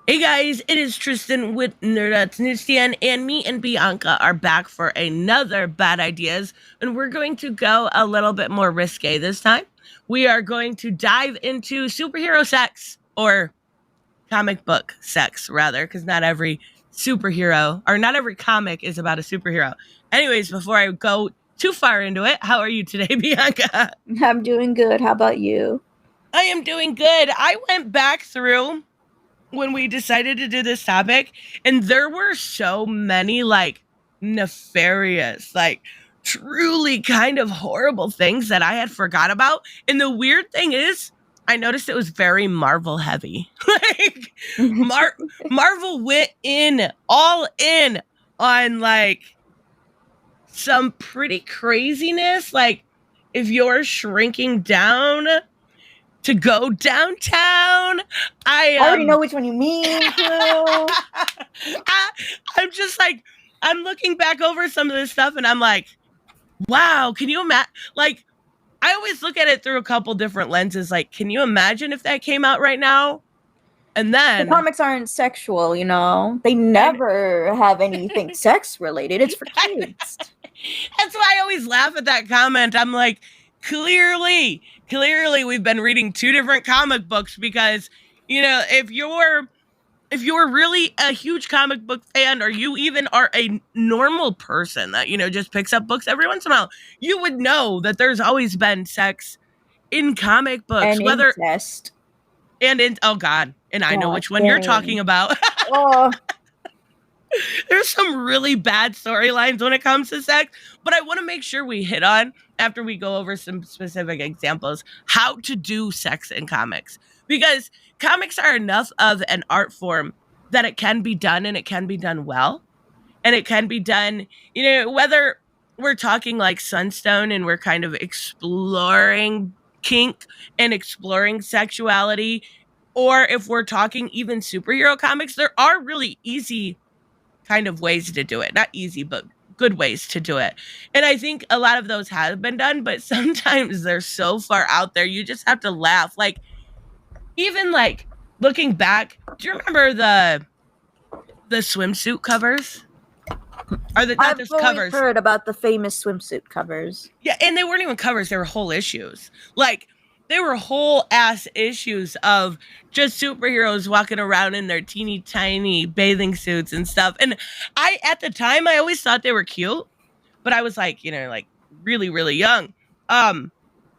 Hey guys, it is Tristan with nerdettes-newsstand, and me and Bianca are back for another Bad Ideas, and we're going to go a little bit more risque this time. We are going to dive into superhero sex, or comic book sex, rather, because not every superhero, or not every comic is about a superhero. Anyways, before I go too far into it, how are you today, Bianca? I'm doing good. How about you? I am doing good. I went back through when we decided to do this topic, and there were so many like nefarious, like truly kind of horrible things that I had forgot about. And the weird thing is, I noticed it was very Marvel heavy. like Mar- Marvel went in all in on like some pretty craziness. Like if you're shrinking down to go downtown, I I already know which one you mean, too. I'm just like, I'm looking back over some of this stuff and I'm like, wow, can you imagine? Like, I always look at it through a couple different lenses. Like, can you imagine if that came out right now? And The then, comics aren't sexual, you know? They and never have anything sex related. It's for kids. that's why I always laugh at that comment. I'm like, clearly, we've been reading two different comic books because, if you're really a huge comic book fan, or you even are a normal person that just picks up books every once in a while, you would know that there's always been sex in comic books, And whether incest. and in oh god, and I know Gosh which one you're talking dang. about. Oh, There's some really bad storylines when it comes to sex, but I want to make sure we hit on, after we go over some specific examples, how to do sex in comics, because comics are enough of an art form that it can be done, and it can be done well, and it can be done, whether we're talking like Sunstone and we're kind of exploring kink and exploring sexuality, or if we're talking even superhero comics, there are really easy kind of ways to do it. Not easy, but good ways to do it. And I think a lot of those have been done, but sometimes they're so far out there, you just have to laugh. Like, even like looking back, do you remember the swimsuit covers? Or the not I've just always covers. heard about the famous swimsuit covers. Yeah, and they weren't even covers, they were whole issues. Like, they were whole ass issues of just superheroes walking around in their teeny tiny bathing suits and stuff. And at the time, I always thought they were cute, but I was like, like really, really young. Um,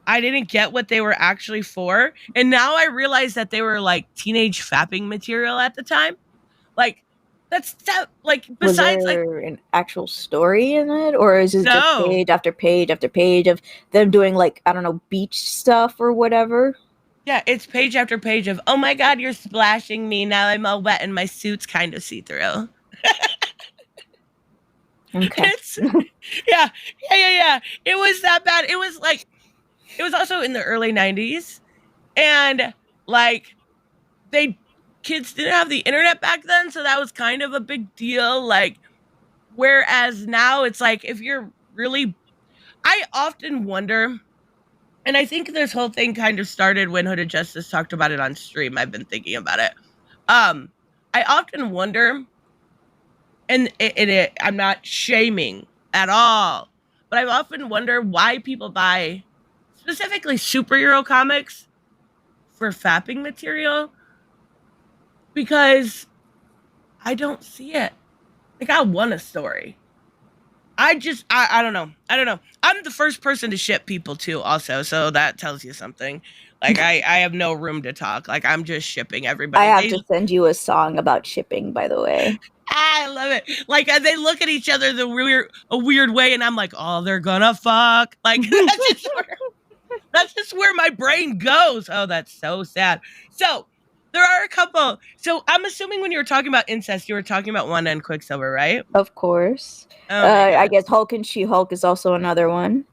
I didn't get what they were actually for. And now I realize that they were like teenage fapping material at the time. Like, that's that, like, Was besides, like, there an actual story in it? Or is it just no. page after page after page of them doing, like, I don't know, beach stuff or whatever? Yeah, it's page after page of, oh my God, you're splashing me. Now I'm all wet and my suit's kind of see through. Okay. It's, yeah, yeah. It was that bad. It was like, it was also in the early 90s. And like, they, kids didn't have the internet back then. So that was kind of a big deal. Like, whereas now it's like, if you're really, I often wonder, and I think this whole thing kind of started when Hooded Justice talked about it on stream. I've been thinking about it. Um, I often wonder, and I'm not shaming at all, but I often wonder why people buy specifically superhero comics for fapping material, because I don't see it. Like, I want a story. I don't know. I don't know. I'm the first person to ship people too, also, so that tells you something. Like, I have no room to talk. Like, I'm just shipping I everybody. have to send you a song about shipping, by the way. I love it. Like, they look at each other a weird way, and I'm like, oh, they're gonna fuck. Like, that's just where my brain goes. Oh, that's so sad. So there are a couple. So I'm assuming when you were talking about incest, you were talking about Wanda and Quicksilver, right? Of course. Oh my I god. guess Hulk and She-Hulk is also another one.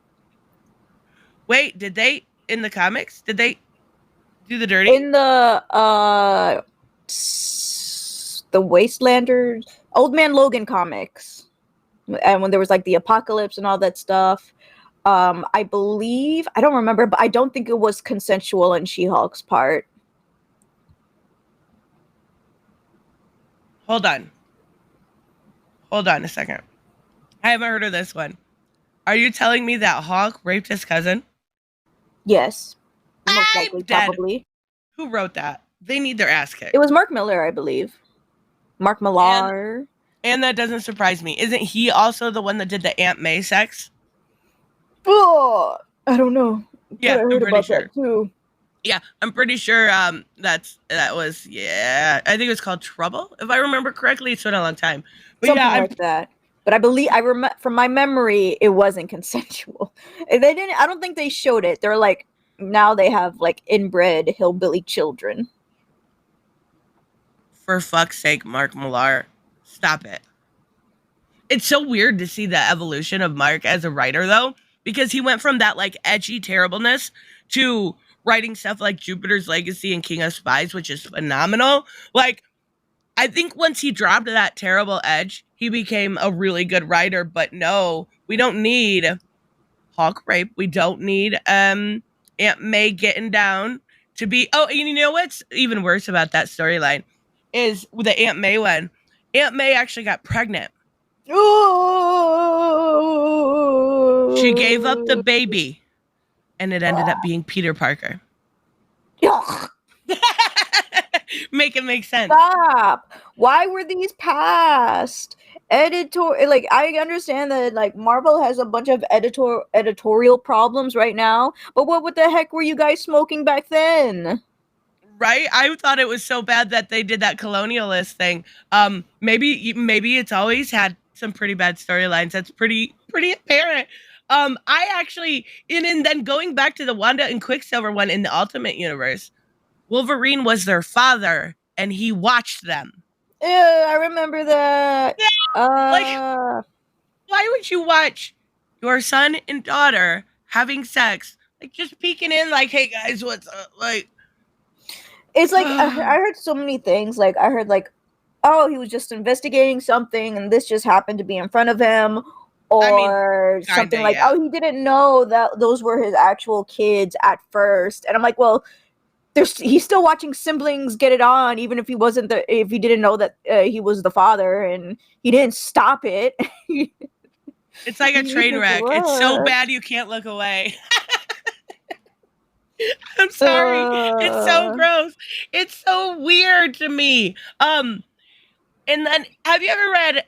Wait, did they, in the comics? Did they do the dirty? In the Wastelanders, Old Man Logan comics, and when there was like the apocalypse and all that stuff, I believe, I don't remember, but I don't think it was consensual in She-Hulk's part. Hold on a second. I haven't heard of this one. Are you telling me that Hawk raped his cousin? Yes. Most I'm likely, dead. probably. Who wrote that? They need their ass kicked. It was Mark Miller, I believe. Mark Millar. And that doesn't surprise me. Isn't he also the one that did the Aunt May sex? Oh, I don't know. Yeah, I heard I'm pretty about sure. that too. Yeah, I'm pretty sure that was, I think it was called Trouble, if I remember correctly. It's been a long time. But Something yeah, like that. But I remember from my memory, it wasn't consensual. They didn't. I don't think they showed it. They're like, now they have like inbred hillbilly children. For fuck's sake, Mark Millar, stop it. It's so weird to see the evolution of Mark as a writer, though, because he went from that like edgy terribleness to writing stuff like Jupiter's Legacy and King of Spies, which is phenomenal. Like, I think once he dropped that terrible edge, he became a really good writer. But no, we don't need Hawk rape. We don't need Aunt May getting down to be. Oh, and you know what's even worse about that storyline is with the Aunt May one. Aunt May actually got pregnant. Oh! She gave up the baby, and it ended up being Peter Parker. Make it make sense. Stop. Why were these passed? Like, I understand that like Marvel has a bunch of editorial problems right now, but what the heck were you guys smoking back then? Right? I thought it was so bad that they did that colonialist thing. Maybe it's always had some pretty bad storylines. That's pretty apparent. I actually and then going back to the Wanda and Quicksilver one in the Ultimate Universe, Wolverine was their father and he watched them. Yeah, I remember that. Yeah, like, why would you watch your son and daughter having sex? Like, just peeking in, like, hey guys, what's up? Like, it's like I heard so many things. Like, I heard like, oh, he was just investigating something, and this just happened to be in front of him, or something like, oh, he didn't know that those were his actual kids at first. And I'm like, well, he's still watching siblings get it on, even if if he didn't know that he was the father, and he didn't stop it. It's like a train wreck. It's so bad you can't look away. I'm sorry. It's so gross. It's so weird to me. And then have you ever read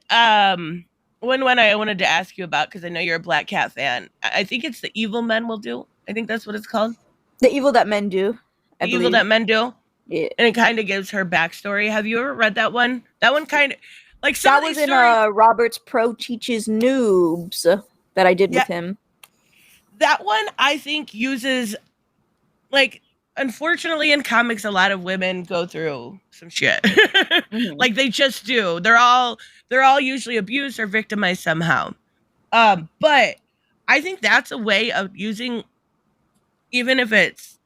one I wanted to ask you about, because I know you're a Black Cat fan. I think it's The Evil Men Will Do. I think that's what it's called. The Evil That Men Do. The Evil That Men Do. Yeah. And it kind of gives her backstory. Have you ever read that one? That one kind of like that was in Robert's Pro Teaches Noobs that I did with him. That one I think uses, like, unfortunately in comics a lot of women go through some shit. Mm-hmm. Like, they just do. They're all usually abused or victimized somehow. But I think that's a way of using, even if it's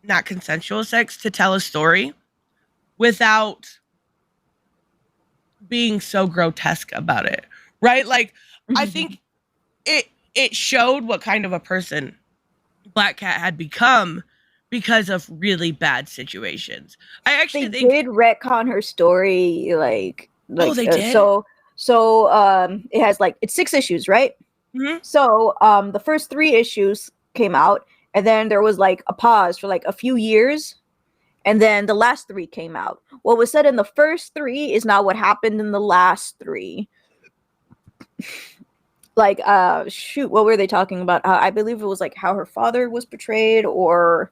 not consensual sex, to tell a story without being so grotesque about it, right? Like, I think it showed what kind of a person Black Cat had become because of really bad situations. I actually think they did retcon her story, like oh, they did? So it has like, it's 6 issues, right? Mm-hmm. So the first 3 issues came out, and then there was like a pause for like a few years, and then the last 3 came out. What was said in the first 3 is not what happened in the last 3. Like, what were they talking about? I believe it was like how her father was portrayed, or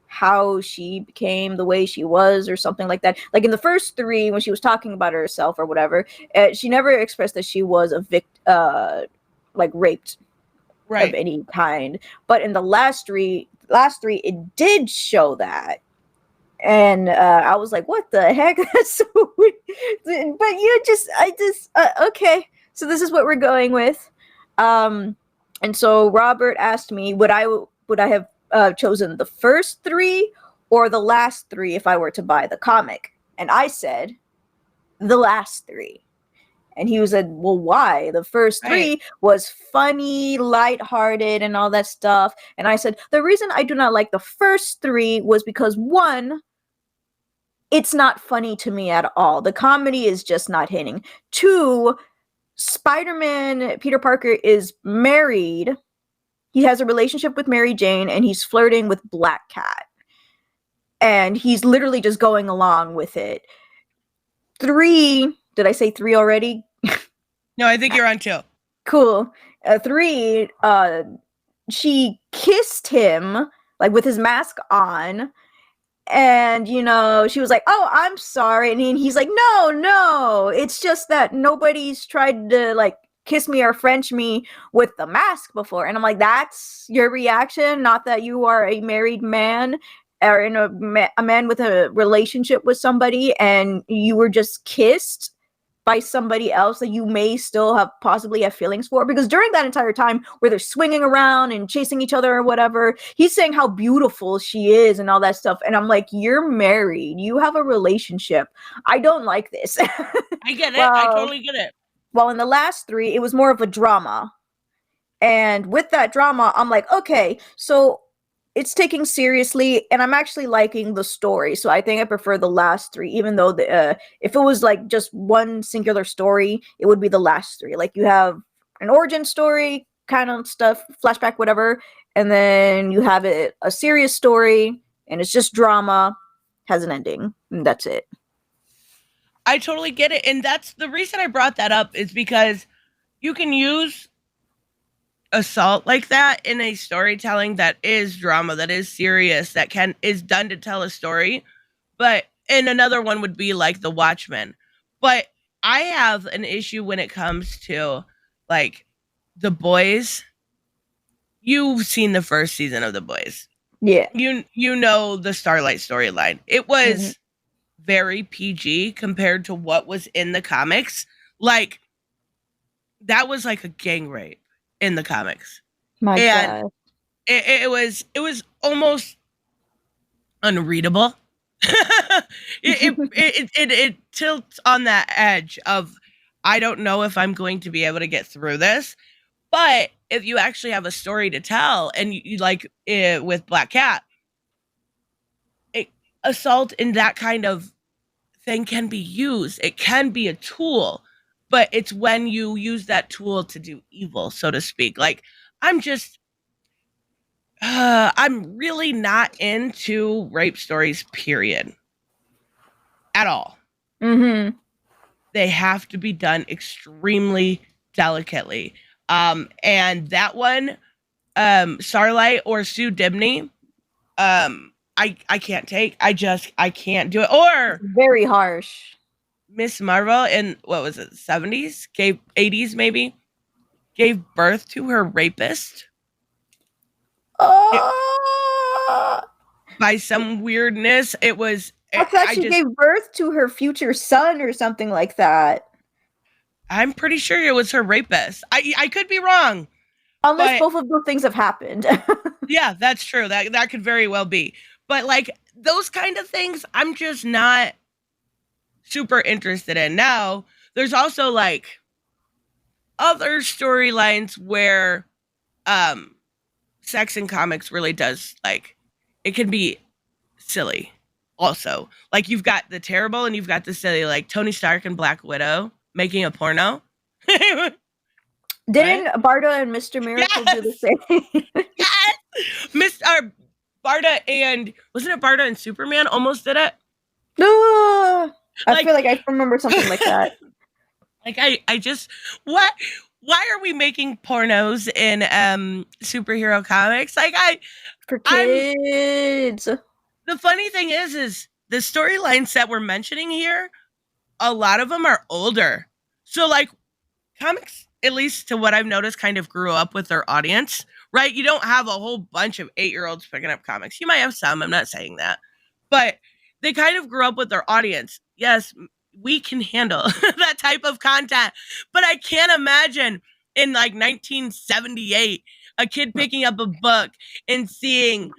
how she became the way she was, or something like that. Like, in the first 3, when she was talking about herself or whatever, she never expressed that she was like raped, right, of any kind. But in the last 3, it did show that. And I was like, what the heck? That's so weird. But okay. So this is what we're going with. And so Robert asked me, would I have chosen the first 3 or the last 3 if I were to buy the comic? And I said, the last 3. And he said, well, why? The first 3 was funny, lighthearted, and all that stuff. And I said, the reason I do not like the first 3 was because, 1, it's not funny to me at all. The comedy is just not hitting. 2, Spider-Man Peter Parker is married. He has a relationship with Mary Jane, and he's flirting with Black Cat. And he's literally just going along with it. 3, did I say 3 already? No, I think you're on 2. Cool. 3, she kissed him, like, with his mask on. And, you know, she was like, oh, I'm sorry. And he's like, no, it's just that nobody's tried to, like, kiss me or French me with the mask before. And I'm like, that's your reaction? Not that you are a married man or in a man with a relationship with somebody and you were just kissed by somebody else that you may still have possibly have feelings for, because during that entire time where they're swinging around and chasing each other or whatever, he's saying how beautiful she is and all that stuff, and I'm like, you're married, you have a relationship, I don't like this. I get it. I totally get it. Well, in the last 3 it was more of a drama, and with that drama I'm like, okay, so it's taking seriously, and I'm actually liking the story. So I think I prefer the last 3, even though if it was like just one singular story, it would be the last 3. Like, you have an origin story kind of stuff, flashback, whatever, and then you have a serious story, and it's just drama, has an ending, and that's it. I totally get it. And that's the reason I brought that up, is because you can use assault like that in a storytelling that is drama, that is serious, that is done to tell a story. But and another one would be like The Watchmen. But I have an issue when it comes to like The Boys. You've seen the first season of The Boys. Yeah. You know the Starlight storyline. It was very PG compared to what was in the comics. Like, that was like a gang rape in the comics. My and God. It was almost unreadable. it tilts on that edge of, I don't know if I'm going to be able to get through this. But if you actually have a story to tell, and you like it with Black Cat, assault in that kind of thing can be used. It can be a tool, but it's when you use that tool to do evil, so to speak. Like, I'm really not into rape stories, period. At all. Mm-hmm. They have to be done extremely delicately. And that one, Starlight or Sue Dibney, I can't take. I can't do it. Or very harsh. Miss Marvel in, what was it, 70s? 80s maybe? Gave birth to her rapist. By some weirdness. It was... I thought she gave birth to her future son or something like that. I'm pretty sure it was her rapist. I could be wrong. Unless both of those things have happened. Yeah, that's true. That could very well be. But like, those kind of things, I'm just not super interested in. Now, there's also like other storylines where sex in comics really does, like, it can be silly also. Like, you've got the terrible and you've got the silly, like Tony Stark and Black Widow making a porno. Didn't Barda and Mr. Miracle do the same? Yes! Barda and... wasn't it Barda and Superman almost did it? I feel like I remember something like that. Like, I just... What? Why are we making pornos in superhero comics? Like, for kids. The funny thing is the storylines that we're mentioning here, a lot of them are older. So, like, comics, at least to what I've noticed, kind of grew up with their audience, right? You don't have a whole bunch of 8-year-olds picking up comics. You might have some, I'm not saying that. But they kind of grew up with their audience. Yes, we can handle that type of content. But I can't imagine in, like, 1978, a kid picking up a book and seeing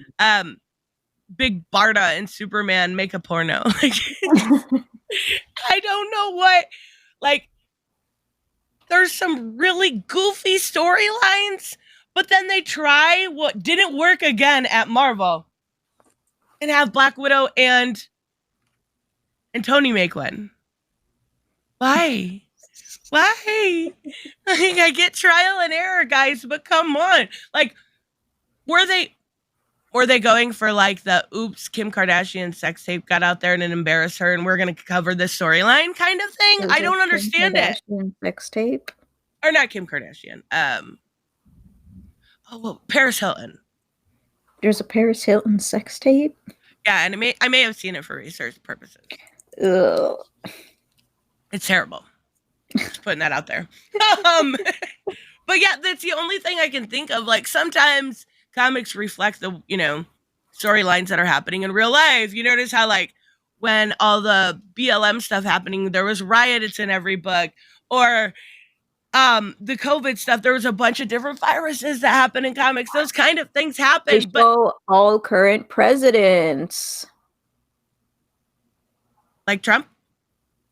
Big Barda and Superman make a porno. Like, I don't know what... Like, there's some really goofy storylines, but then they try what didn't work again at Marvel and have Black Widow and and Tony make one. Why? Why? Like, I get trial and error, guys, but come on. Like, were they going for like the oops, Kim Kardashian sex tape got out there and it embarrassed her and we're gonna cover this storyline kind of thing? There's I a don't Kim understand it. Kardashian sex tape. Or not Kim Kardashian. Well, Paris Hilton. There's a Paris Hilton sex tape. Yeah, and I may have seen it for research purposes. Ugh. It's terrible. Just putting that out there. But yeah, that's the only thing I can think of. Like, sometimes comics reflect the, storylines that are happening in real life. You notice how, like, when all the BLM stuff happening, there was riots in every book. Or the COVID stuff, there was a bunch of different viruses that happen in comics. Those kind of things happen. They show all current presidents. Like Trump?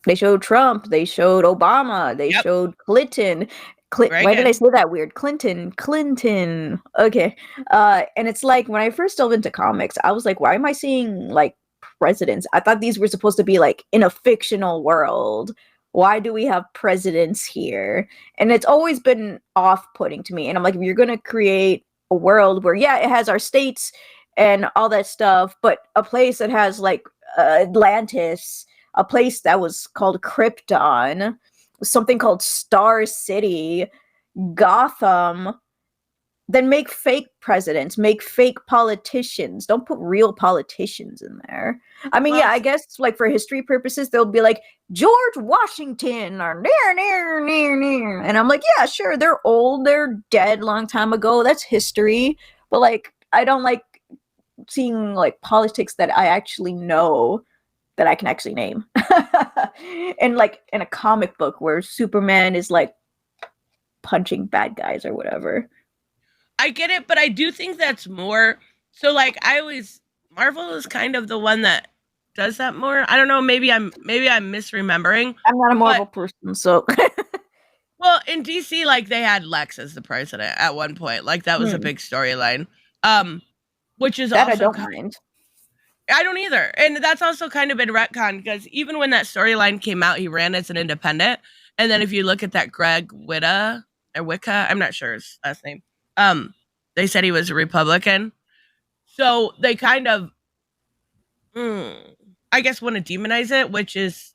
They showed Trump. They showed Obama. They showed Clinton. Why did I say that weird? Clinton. Okay. And it's like, when I first delved into comics, I was like, why am I seeing like presidents? I thought these were supposed to be like in a fictional world. Why do we have presidents here? And it's always been off-putting to me. And I'm like, if you're going to create a world where, yeah, it has our states and all that stuff, but a place that has like Atlantis, a place that was called Krypton, something called Star City, Gotham, then make fake presidents, make fake politicians. Don't put real politicians in there. I mean, yeah, I guess like for history purposes, they'll be like George Washington or near. And I'm like, yeah, sure, they're old, they're dead long time ago. That's history. But like, I don't like seeing like politics that I actually know, that I can actually name. And like in a comic book where Superman is like punching bad guys or whatever. I get it, but I do think that's more. So like, Marvel is kind of the one that does that more. I don't know. Maybe I'm misremembering. I'm not a Marvel person, so. Well, in DC, like they had Lex as the president at one point. Like that was a big storyline. Which is that also I don't mind. I don't either. And that's also kind of been retconned, because even when that storyline came out, he ran as an independent. And then if you look at that Greg Wicca, I'm not sure his last name. They said he was a Republican. So they kind of, I guess, want to demonize it, which is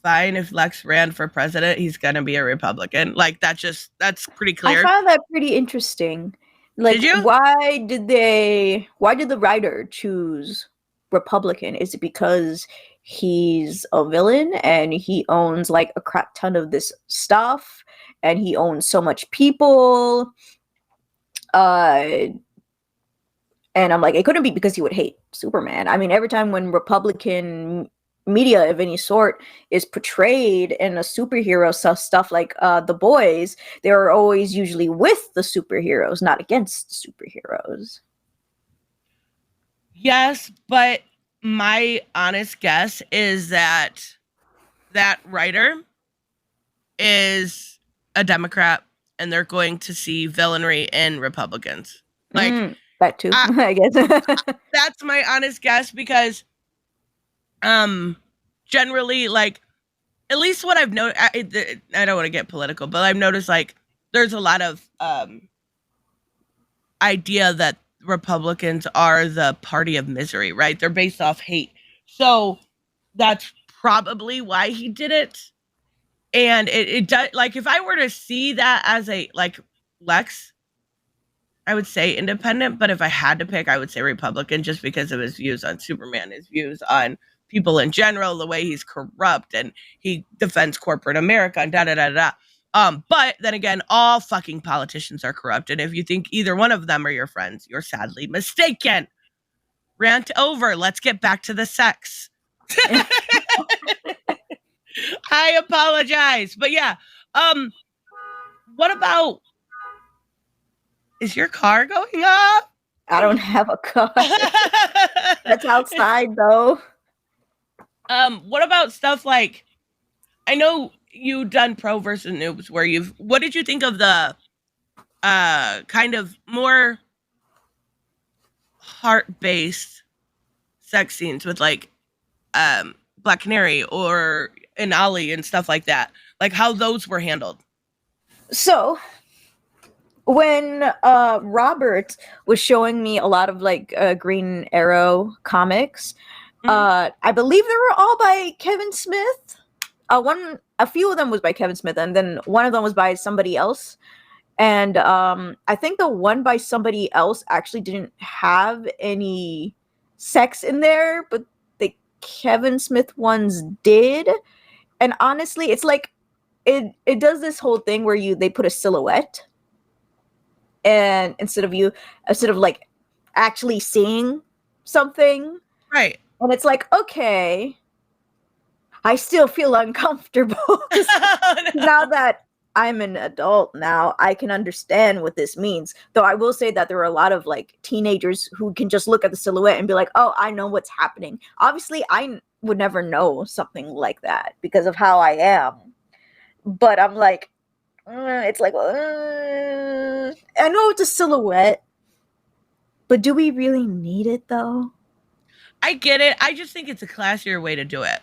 fine. If Lex ran for president, he's going to be a Republican. Like, that's pretty clear. I found that pretty interesting. Like, did you? Why did the writer choose Republican? Is it because he's a villain and he owns like a crap ton of this stuff and he owns so much people? And I'm like, it couldn't be because he would hate Superman. I mean, every time when Republican media of any sort is portrayed in a superhero stuff like The Boys, they're always usually with the superheroes, not against the superheroes. Yes, but my honest guess is that writer is a Democrat and they're going to see villainy in Republicans. Like that too, I guess. That's my honest guess, because generally, like, at least what I've noticed, I don't want to get political, but I've noticed like there's a lot of idea that Republicans are the party of misery, right? They're based off hate. So that's probably why he did it. And it does, like, if I were to see that as a, like, Lex, I would say independent, but if I had to pick, I would say Republican, just because of his views on Superman, his views on people in general, the way he's corrupt and he defends corporate America and da-da-da-da. But then again, all fucking politicians are corrupt. And if you think either one of them are your friends, you're sadly mistaken. Rant over. Let's get back to the sex. I apologize. But yeah. What about, is your car going up? I don't have a car. That's outside though. What about stuff like, I know you done pro versus noobs where what did you think of the kind of more heart-based sex scenes with like Black Canary or in Ollie and stuff like that, like how those were handled. So when Robert was showing me a lot of like Green Arrow comics, I believe they were all by Kevin Smith. A few of them was by Kevin Smith, and then one of them was by somebody else. And I think the one by somebody else actually didn't have any sex in there, but the Kevin Smith ones did. And honestly, it's like it does this whole thing where they put a silhouette, and instead of like actually seeing something, right? And it's like, okay, I still feel uncomfortable. Now that I'm an adult now, I can understand what this means. Though I will say that there are a lot of like teenagers who can just look at the silhouette and be like, oh, I know what's happening. Obviously, I would never know something like that because of how I am. But I'm like, it's like, I know it's a silhouette, but do we really need it though? I get it. I just think it's a classier way to do it,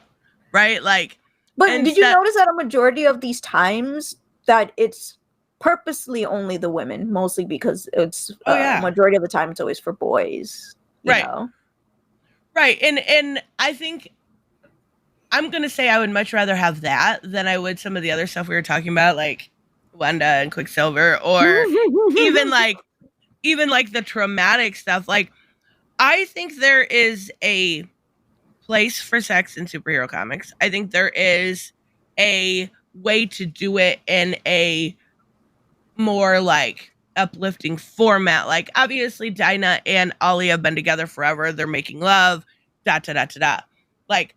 right? Like, but did you notice that a majority of these times that it's purposely only the women, mostly because it's majority of the time it's always for boys, you know? Right. And I think I'm gonna say I would much rather have that than I would some of the other stuff we were talking about, like Wanda and Quicksilver, or even like the traumatic stuff. Like, I think there is a place for sex in superhero comics. I think there is a way to do it in a more like uplifting format. Like, obviously Dinah and Ollie have been together forever. They're making love, Like,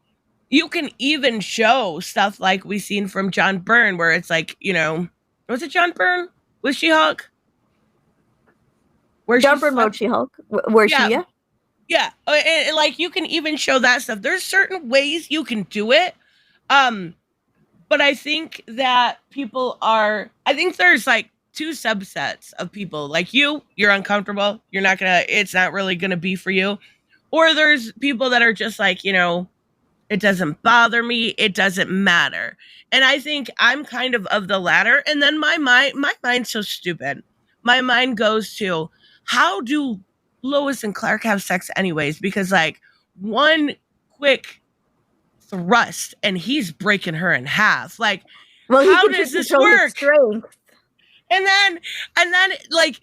you can even show stuff like we seen from John Byrne, where it's like, was it John Byrne with She-Hulk? Where John Byrne wrote She-Hulk? Where she? Yeah. And, like, you can even show that stuff. There's certain ways you can do it. But I think that I think there's like two subsets of people. Like you're uncomfortable. It's not really gonna be for you. Or there's people that are just like, it doesn't bother me. It doesn't matter. And I think I'm kind of the latter. And then my mind's so stupid. My mind goes to, how do Lois and Clark have sex anyways? Because like one quick thrust and he's breaking her in half. Like, how does this work? And then like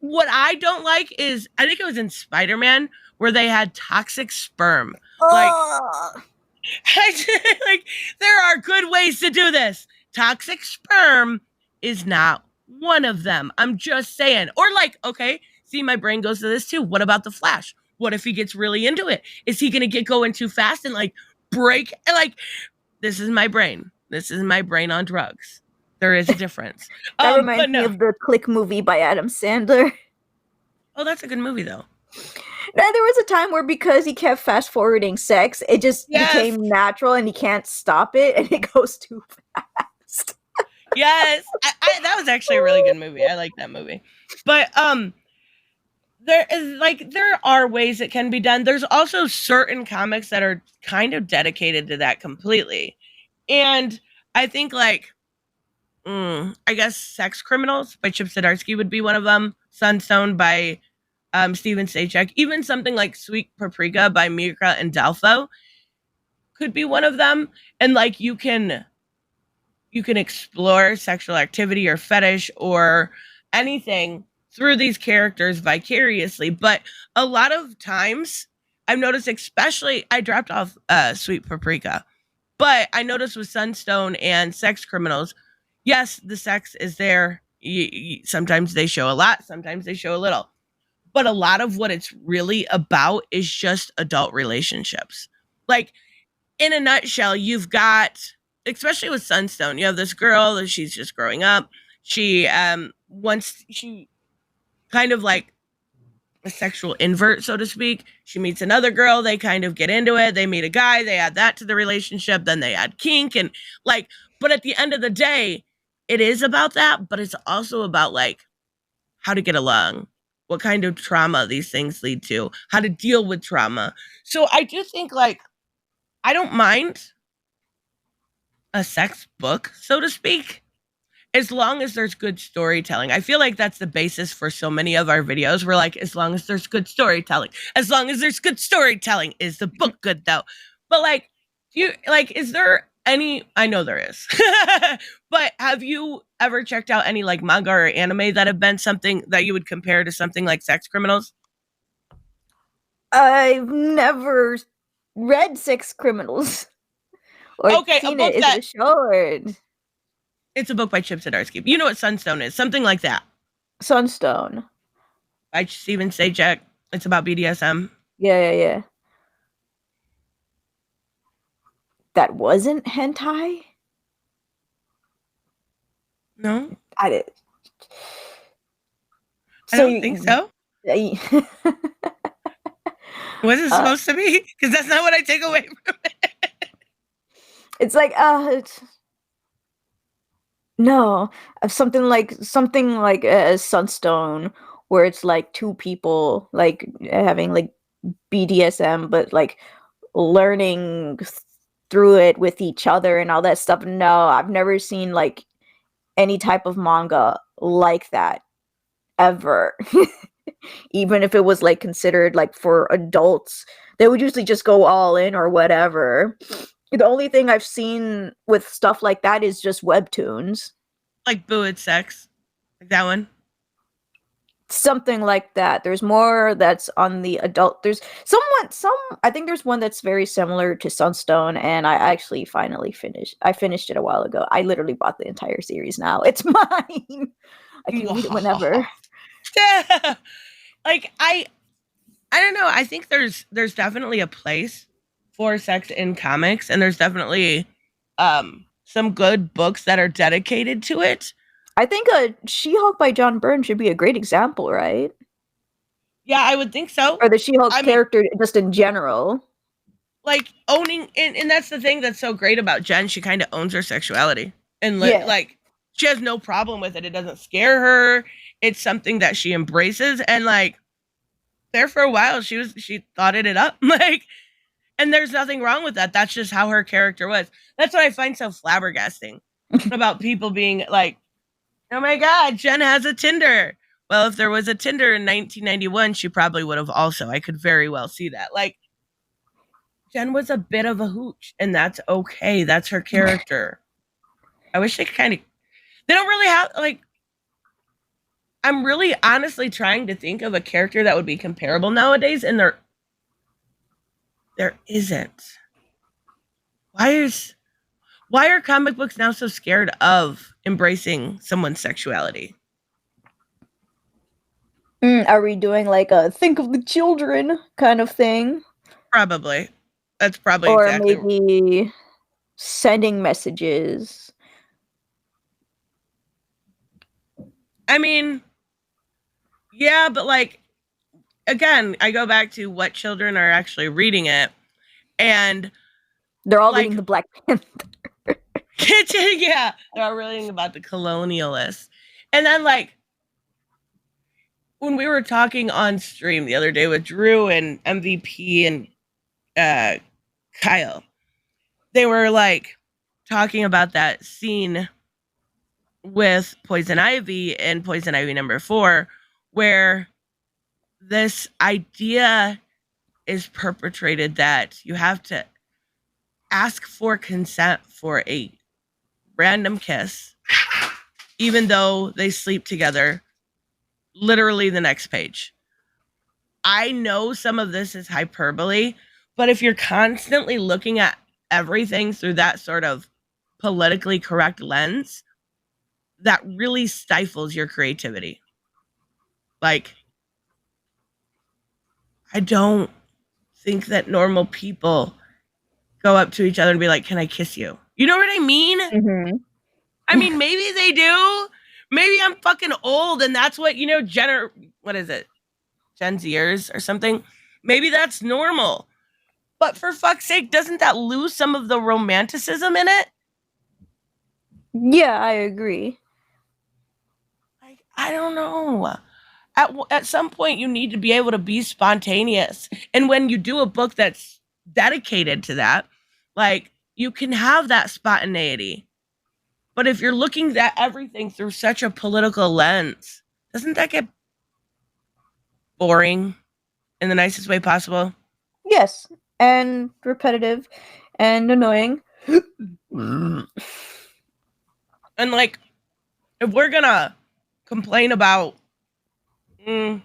what I don't like is, I think it was in Spider-Man where they had toxic sperm. Like, like, there are good ways to do this. Toxic sperm is not one of them. I'm just saying. Or like, okay, see, my brain goes to this too. What about the Flash? What if he gets really into it? Is he going to get going too fast and like break? And like, this is my brain. This is my brain on drugs. There is a difference. That reminds me of the Click movie by Adam Sandler. Oh, that's a good movie though. Now, there was a time where because he kept fast forwarding sex, it just became natural and he can't stop it and it goes too fast. Yes. That was actually a really good movie. I like that movie. But there are ways it can be done. There's also certain comics that are kind of dedicated to that completely. And I think like I guess Sex Criminals by Chip Zdarsky would be one of them. Sunstone by Steven Stachek. Even something like Sweet Paprika by Mirka and Dalfo could be one of them. And like you can explore sexual activity or fetish or anything through these characters vicariously. But a lot of times I've noticed, especially, I dropped off Sweet Paprika, but I noticed with Sunstone and Sex Criminals, yes, the sex is there. Sometimes they show a lot, sometimes they show a little. But a lot of what it's really about is just adult relationships. Like, in a nutshell, you've got, especially with Sunstone, you have this girl that she's just growing up. She she kind of like a sexual invert, so to speak. She meets another girl, they kind of get into it, they meet a guy, they add that to the relationship, then they add kink, and like, but at the end of the day, it is about that, but it's also about like how to get along, what kind of trauma these things lead to, how to deal with trauma. So I do think like I don't mind a sex book, so to speak, as long as there's good storytelling. I feel like that's the basis for so many of our videos. We're like, as long as there's good storytelling, as long as there's good storytelling, is the book good though? But like, is there any, I know there is, but have you ever checked out any like manga or anime that have been something that you would compare to something like Sex Criminals? I've never read Sex Criminals or Okay, a seen book it. Is it that a show or it's a book by Chip Zdarsky. You know what Sunstone is? Something like that. Sunstone? By Steven Sajak. It's about BDSM. Yeah. That wasn't hentai? No, I did. I don't think so. Was it supposed to be? Because that's not what I take away from it. It's like no, something like Sunstone, where it's like two people like having like BDSM, but like learning through it with each other and all that stuff. No, I've never seen like any type of manga like that ever. Even if it was like considered like for adults, they would usually just go all in or whatever. The only thing I've seen with stuff like that is just webtoons. Like Boo It's Sex. Like that one. Something like that. There's more that's on the adult. There's I think there's one that's very similar to Sunstone, and I actually finally finished. I finished it a while ago. I literally bought the entire series now. It's mine. I can read it whenever. Yeah. Like I don't know. I think there's definitely a place for sex in comics, and there's definitely some good books that are dedicated to it. I think She-Hulk by John Byrne should be a great example, right? Yeah, I would think so. Or the She-Hulk character just in general. Like owning, and that's the thing that's so great about Jen. She kind of owns her sexuality, and like she has no problem with it. It doesn't scare her. It's something that she embraces, and like there for a while, she thought it up, like, and there's nothing wrong with that. That's just how her character was. That's what I find so flabbergasting about people being like, oh my God, Jen has a Tinder. Well, if there was a Tinder in 1991, she probably would have also. I could very well see that. Like, Jen was a bit of a hooch, and that's okay. That's her character. I wish they kind of, they don't really have, like, I'm really honestly trying to think of a character that would be comparable nowadays, and there isn't. Why are comic books now so scared of embracing someone's sexuality? Are we doing like a think of the children kind of thing? Probably. That's probably or exactly. Maybe sending messages. I mean, yeah, but like, again, I go back to what children are actually reading it, and they're all reading the Black Panther. Yeah, they're all reading about the colonialists. And then like when we were talking on stream the other day with Drew and MVP and Kyle, they were like talking about that scene with Poison Ivy and Poison Ivy #4, where this idea is perpetrated that you have to ask for consent for a random kiss, even though they sleep together. Literally the next page. I know some of this is hyperbole, but if you're constantly looking at everything through that sort of politically correct lens, that really stifles your creativity. Like, I don't think that normal people go up to each other and be like, can I kiss you? You know what I mean? Mm-hmm. I mean, maybe they do. Maybe I'm fucking old and that's what, what is it? Gen Zers or something. Maybe that's normal. But for fuck's sake, doesn't that lose some of the romanticism in it? Yeah, I agree. Like, I don't know. At some point, you need to be able to be spontaneous. And when you do a book that's dedicated to that, Like, you can have that spontaneity. But if you're looking at everything through such a political lens, doesn't that get boring in the nicest way possible? Yes, and repetitive and annoying. And like, if we're gonna complain about John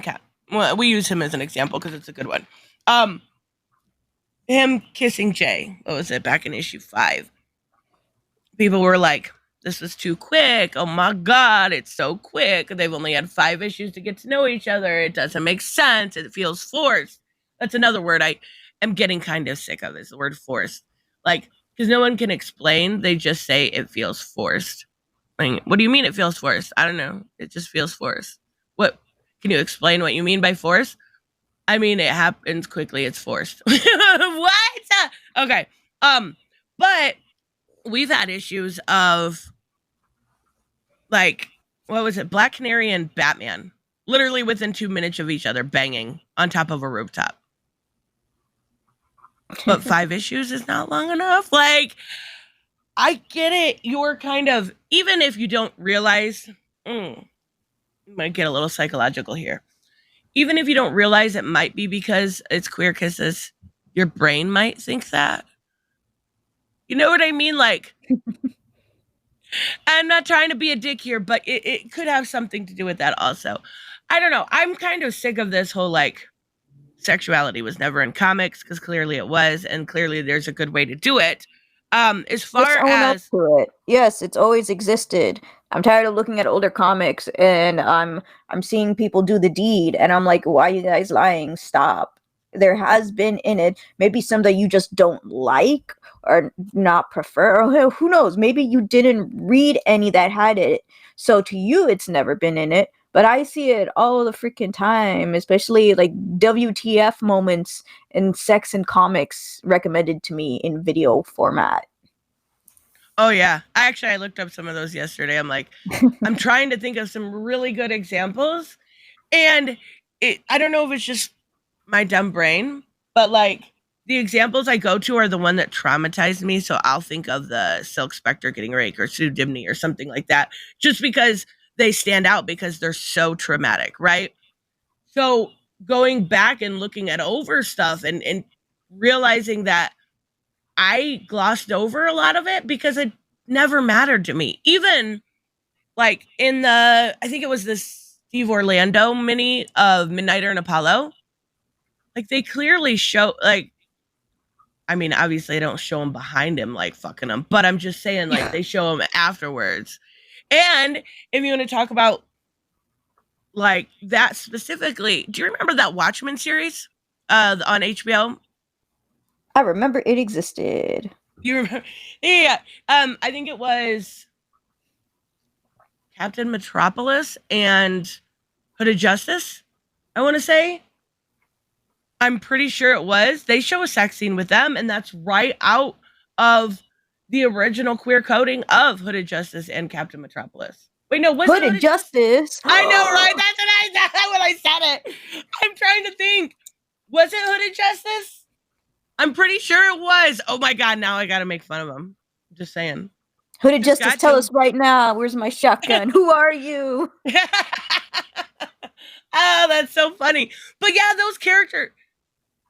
Cat, well, we use him as an example because it's a good one. Him kissing Jay. What was it back in issue 5? People were like, "This was too quick. Oh my god, it's so quick. They've only had 5 issues to get to know each other. It doesn't make sense. It feels forced." That's another word I am getting kind of sick of, is the word forced. Like, because no one can explain, they just say it feels forced. Like, what do you mean it feels forced? I don't know. It just feels forced. What? Can you explain what you mean by force? I mean, it happens quickly. It's forced. What? Okay. But we've had issues of, like, what was it? Black Canary and Batman, literally within 2 minutes of each other banging on top of a rooftop. But 5 issues is not long enough. Like, I get it. You're kind of, even if you don't realize, I might get a little psychological here. Even if you don't realize, it might be because it's queer kisses, your brain might think that. You know what I mean? Like, I'm not trying to be a dick here, but it could have something to do with that also. I don't know. I'm kind of sick of this whole, like, sexuality was never in comics, because clearly it was, and clearly there's a good way to do it. As far Just own up as to it. Yes, it's always existed. I'm tired of looking at older comics and I'm seeing people do the deed and I'm like, why are you guys lying? Stop. There has been in it, maybe some that you just don't like or not prefer, or who knows, maybe you didn't read any that had it. So to you it's never been in it, but I see it all the freaking time, especially like WTF moments in sex and comics recommended to me in video format. oh yeah, I looked up some of those yesterday. I'm like, I'm trying to think of some really good examples, and I don't know if it's just my dumb brain, but like, the examples I go to are the one that traumatized me. So I'll think of the Silk Spectre getting raped, or Sue Dimney, or something like that, just because they stand out because they're so traumatic, right? So going back and looking at over stuff, and realizing that I glossed over a lot of it because it never mattered to me. Even like in the, I think it was this Steve Orlando mini of Midnighter and Apollo, like, they clearly show, like, I mean, obviously, they don't show him behind him, like, fucking him, but I'm just saying, like, they show him afterwards. And if you want to talk about, like, that specifically, do you remember that Watchmen series on HBO? I remember it existed. You remember? Yeah. I think it was Captain Metropolis and Hooded Justice, I want to say. I'm pretty sure it was. They show a sex scene with them, and that's right out of the original queer coding of Hooded Justice and Captain Metropolis. Wait, no, was it Hooded Hooded Justice? Justice. I know, right? That's what I said when I said it. I'm trying to think. Was it Hooded Justice? I'm pretty sure it was. Oh my god, now I gotta make fun of him. Just saying. Hooded Just Justice, got tell to. us right now. Where's my shotgun? Who are you? Oh, that's so funny. But yeah, those characters.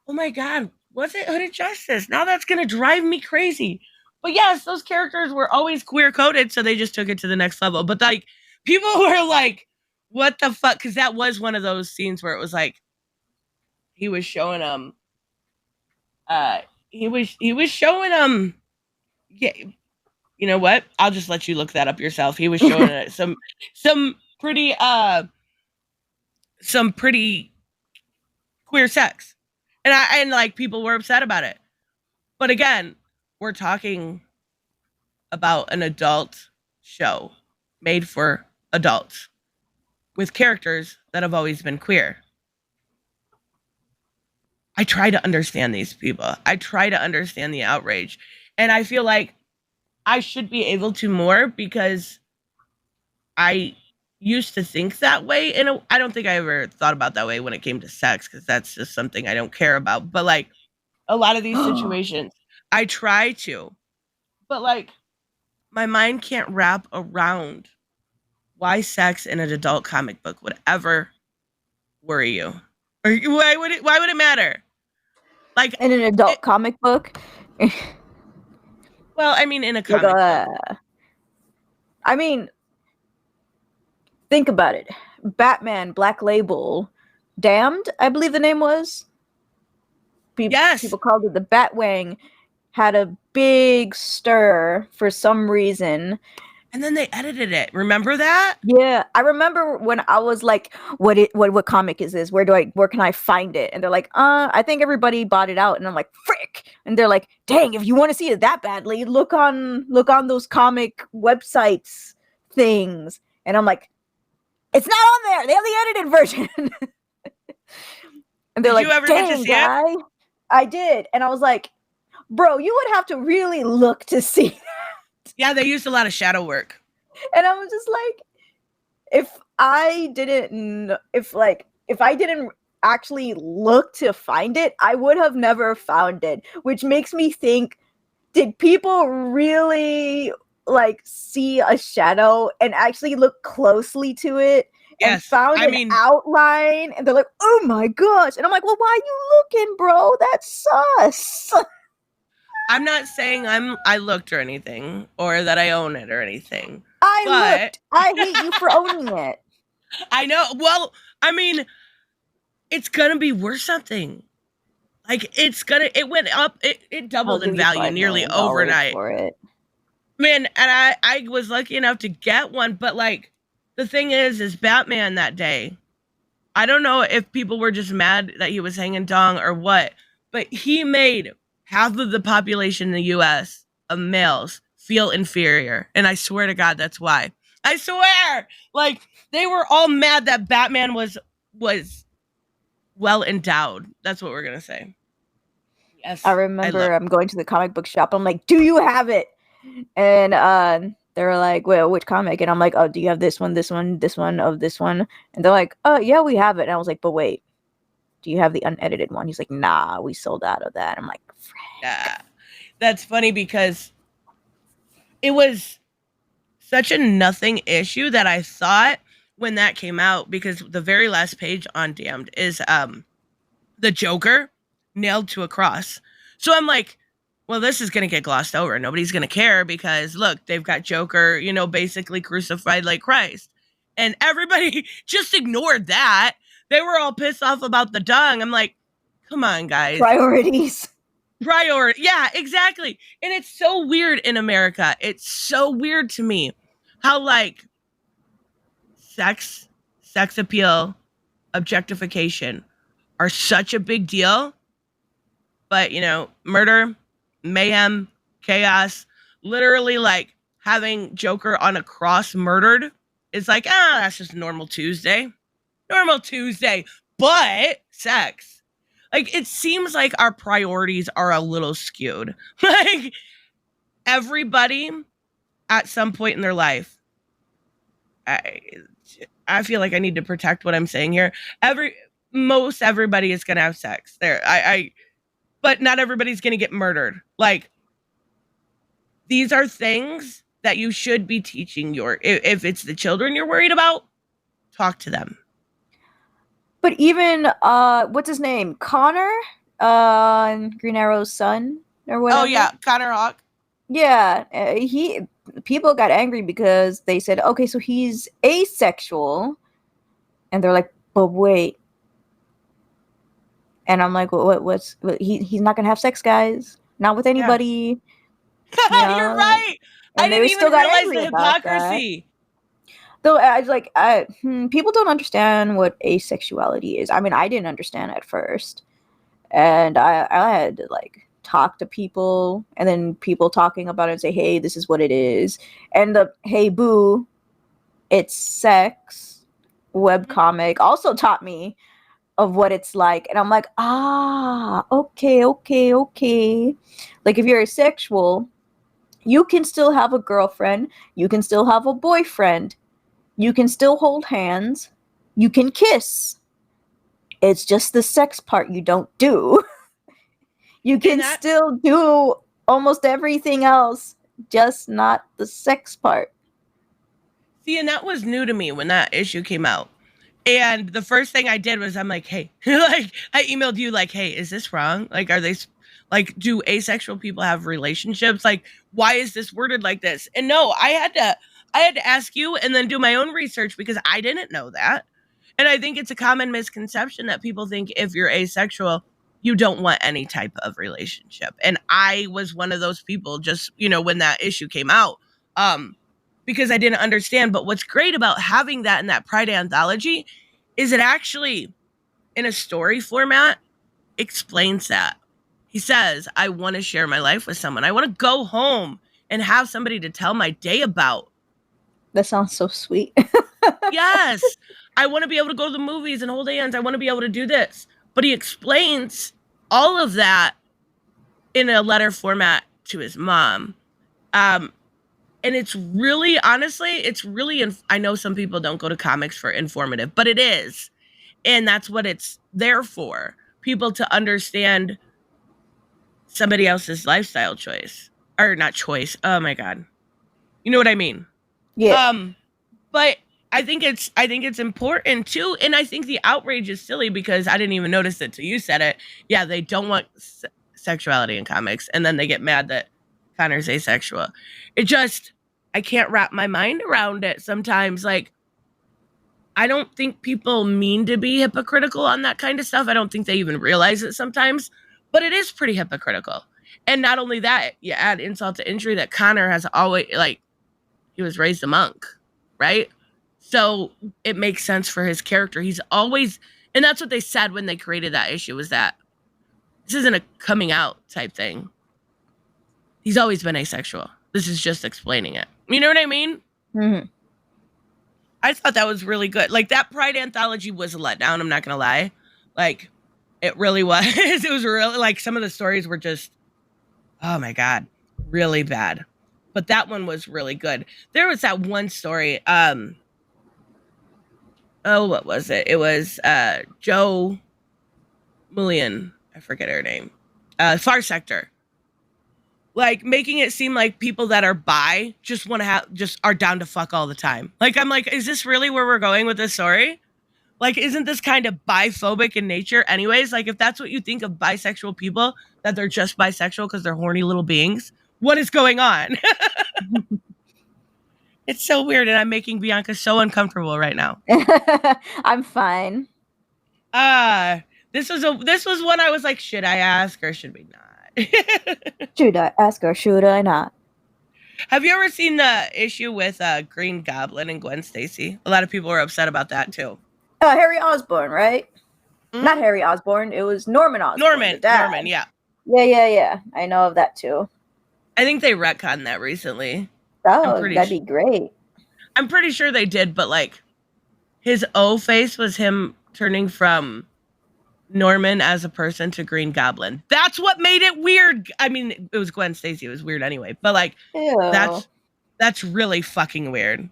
Oh my god, was it Hooded Justice? Now that's gonna drive me crazy. But yes, those characters were always queer coded, so they just took it to the next level. But like, people were like, "What the fuck?" Because that was one of those scenes where it was like he was showing he was showing yeah. You know what? I'll just let you look that up yourself. He was showing some pretty some pretty queer sex, and like, people were upset about it. But again, we're talking about an adult show made for adults with characters that have always been queer. I try to understand these people. I try to understand the outrage. And I feel like I should be able to more, because I used to think that way. And I don't think I ever thought about that way when it came to sex, because that's just something I don't care about. But like, a lot of these situations. I try to, but like my mind can't wrap around why sex in an adult comic book would ever worry you, or why would it matter? Like In an adult comic book. Well, I mean, in a Like, comic book. I mean, think about it. Batman, Black Label, Damned, I believe the name was. Yes. People called it the Batwang. Had a big stir for some reason. And then they edited it. Remember that? Yeah, I remember when I was like, what comic is this? Where can I find it? And they're like, I think everybody bought it out. And I'm like, frick. And they're like, dang, if you want to see it that badly, look on those comic websites things. And I'm like, it's not on there. They have the edited version. And they're like, dang, guy. I did. And I was like, bro, you would have to really look to see that. Yeah, they used a lot of shadow work. And I was just like, if I didn't actually look to find it, I would have never found it. Which makes me think, did people really like see a shadow and actually look closely to it and found an outline? And they're like, oh my gosh. And I'm like, well, why are you looking, bro? That's sus. I'm not saying I looked or anything, or that I own it or anything. I looked. I hate you for owning it. I know. Well, I mean, it's gonna be worth something. Like it went up. It doubled in value nearly overnight. For it. Man, and I was lucky enough to get one, but like the thing is Batman that day, I don't know if people were just mad that he was hanging dong or what, but he made half of the population in the US of males feel inferior. And I swear to God, that's why. I swear! Like, they were all mad that Batman was well endowed. That's what we're going to say. Yes. I remember I'm going to the comic book shop. I'm like, do you have it? And they're like, well, which comic? And I'm like, oh, do you have this one, this one, this one, of this one? And they're like, oh, yeah, we have it. And I was like, but wait, do you have the unedited one? He's like, nah, we sold out of that. I'm like, frick. Yeah. That's funny because it was such a nothing issue that I thought when that came out, because the very last page on Damned is the Joker nailed to a cross. So I'm like, well, this is going to get glossed over. Nobody's going to care because, look, they've got Joker, basically crucified like Christ. And everybody just ignored that. They were all pissed off about the dung. I'm like, come on, guys. Priorities. Yeah, exactly. And it's so weird in America. It's so weird to me how, like, sex appeal, objectification are such a big deal. But, murder, mayhem, chaos, literally like having Joker on a cross murdered is like, that's just normal Tuesday. But sex, like, it seems like our priorities are a little skewed. Like, everybody at some point in their life, I feel like I need to protect what I'm saying here. Most everybody is gonna have sex there. But not everybody's gonna get murdered. Like, these are things that you should be teaching if it's the children you're worried about, talk to them. But even what's his name? Connor? Green Arrow's son or whatever. Oh yeah, Connor Hawke. Yeah, people got angry because they said, okay, so he's asexual, and they're like, but wait. And I'm like, he's not gonna have sex, guys. Not with anybody. Yeah. You're right. I didn't even realize the hypocrisy. Though I was like, people don't understand what asexuality is. I mean, I didn't understand at first, and I had to like talk to people, and then people talking about it and say, hey, this is what it is, and the hey boo, it's sex webcomic also taught me of what it's like, and I'm like, okay. Like, if you're asexual, you can still have a girlfriend, you can still have a boyfriend, you can still hold hands, you can kiss. It's just the sex part you don't do. You can still do almost everything else, just not the sex part. See, and that was new to me when that issue came out. And the first thing I did was I'm like, hey, like I emailed you like, hey, is this wrong? Like, are they like, do asexual people have relationships? Like, why is this worded like this? And no, I had to ask you and then do my own research because I didn't know that. And I think it's a common misconception that people think if you're asexual, you don't want any type of relationship. And I was one of those people just, when that issue came out. Because I didn't understand. But what's great about having that in that Pride anthology is it actually, in a story format, explains that. He says, I want to share my life with someone. I want to go home and have somebody to tell my day about. That sounds so sweet. Yes. I want to be able to go to the movies and hold hands. I want to be able to do this. But he explains all of that in a letter format to his mom. And it's really, honestly, I know some people don't go to comics for informative, but it is. And that's what it's there for. People to understand somebody else's lifestyle choice. Or not choice. Oh my God. You know what I mean? Yeah. But I think it's important too. And I think the outrage is silly because I didn't even notice it till you said it. Yeah, they don't want sexuality in comics. And then they get mad that Connor's asexual. I can't wrap my mind around it sometimes. Like, I don't think people mean to be hypocritical on that kind of stuff. I don't think they even realize it sometimes, but it is pretty hypocritical. And not only that, you add insult to injury that Connor has always, like, he was raised a monk, right? So it makes sense for his character. He's always, and that's what they said when they created that issue, was that this isn't a coming out type thing. He's always been asexual. This is just explaining it. You know what I mean? Mm-hmm. I thought that was really good. Like, that Pride anthology was a letdown, I'm not going to lie. Like, it really was. It was really, like, some of the stories were just, oh my God, really bad. But that one was really good. There was that one story. What was it? It was Joe Mullion. I forget her name. Far Sector. Like, making it seem like people that are bi just are down to fuck all the time. Like, I'm like, is this really where we're going with this story? Like, isn't this kind of biphobic in nature anyways? Like, if that's what you think of bisexual people, that they're just bisexual because they're horny little beings, what is going on? It's so weird, and I'm making Bianca so uncomfortable right now. I'm fine. This was one I was like, should I ask or should we not? Should I ask or should I not? Have you ever seen the issue with Green Goblin and Gwen Stacy? A lot of people were upset about that too. Harry Osborn, right? Mm-hmm. Not Harry Osborn. It was Norman Osborn. Norman, yeah. Yeah. I know of that too. I think they retconned that recently. Oh, that'd be great. I'm pretty sure they did, but like, his O face was him turning from Norman as a person to Green Goblin. That's what made it weird. I mean, it was Gwen Stacy. It was weird anyway. But like, ew. That's really fucking weird.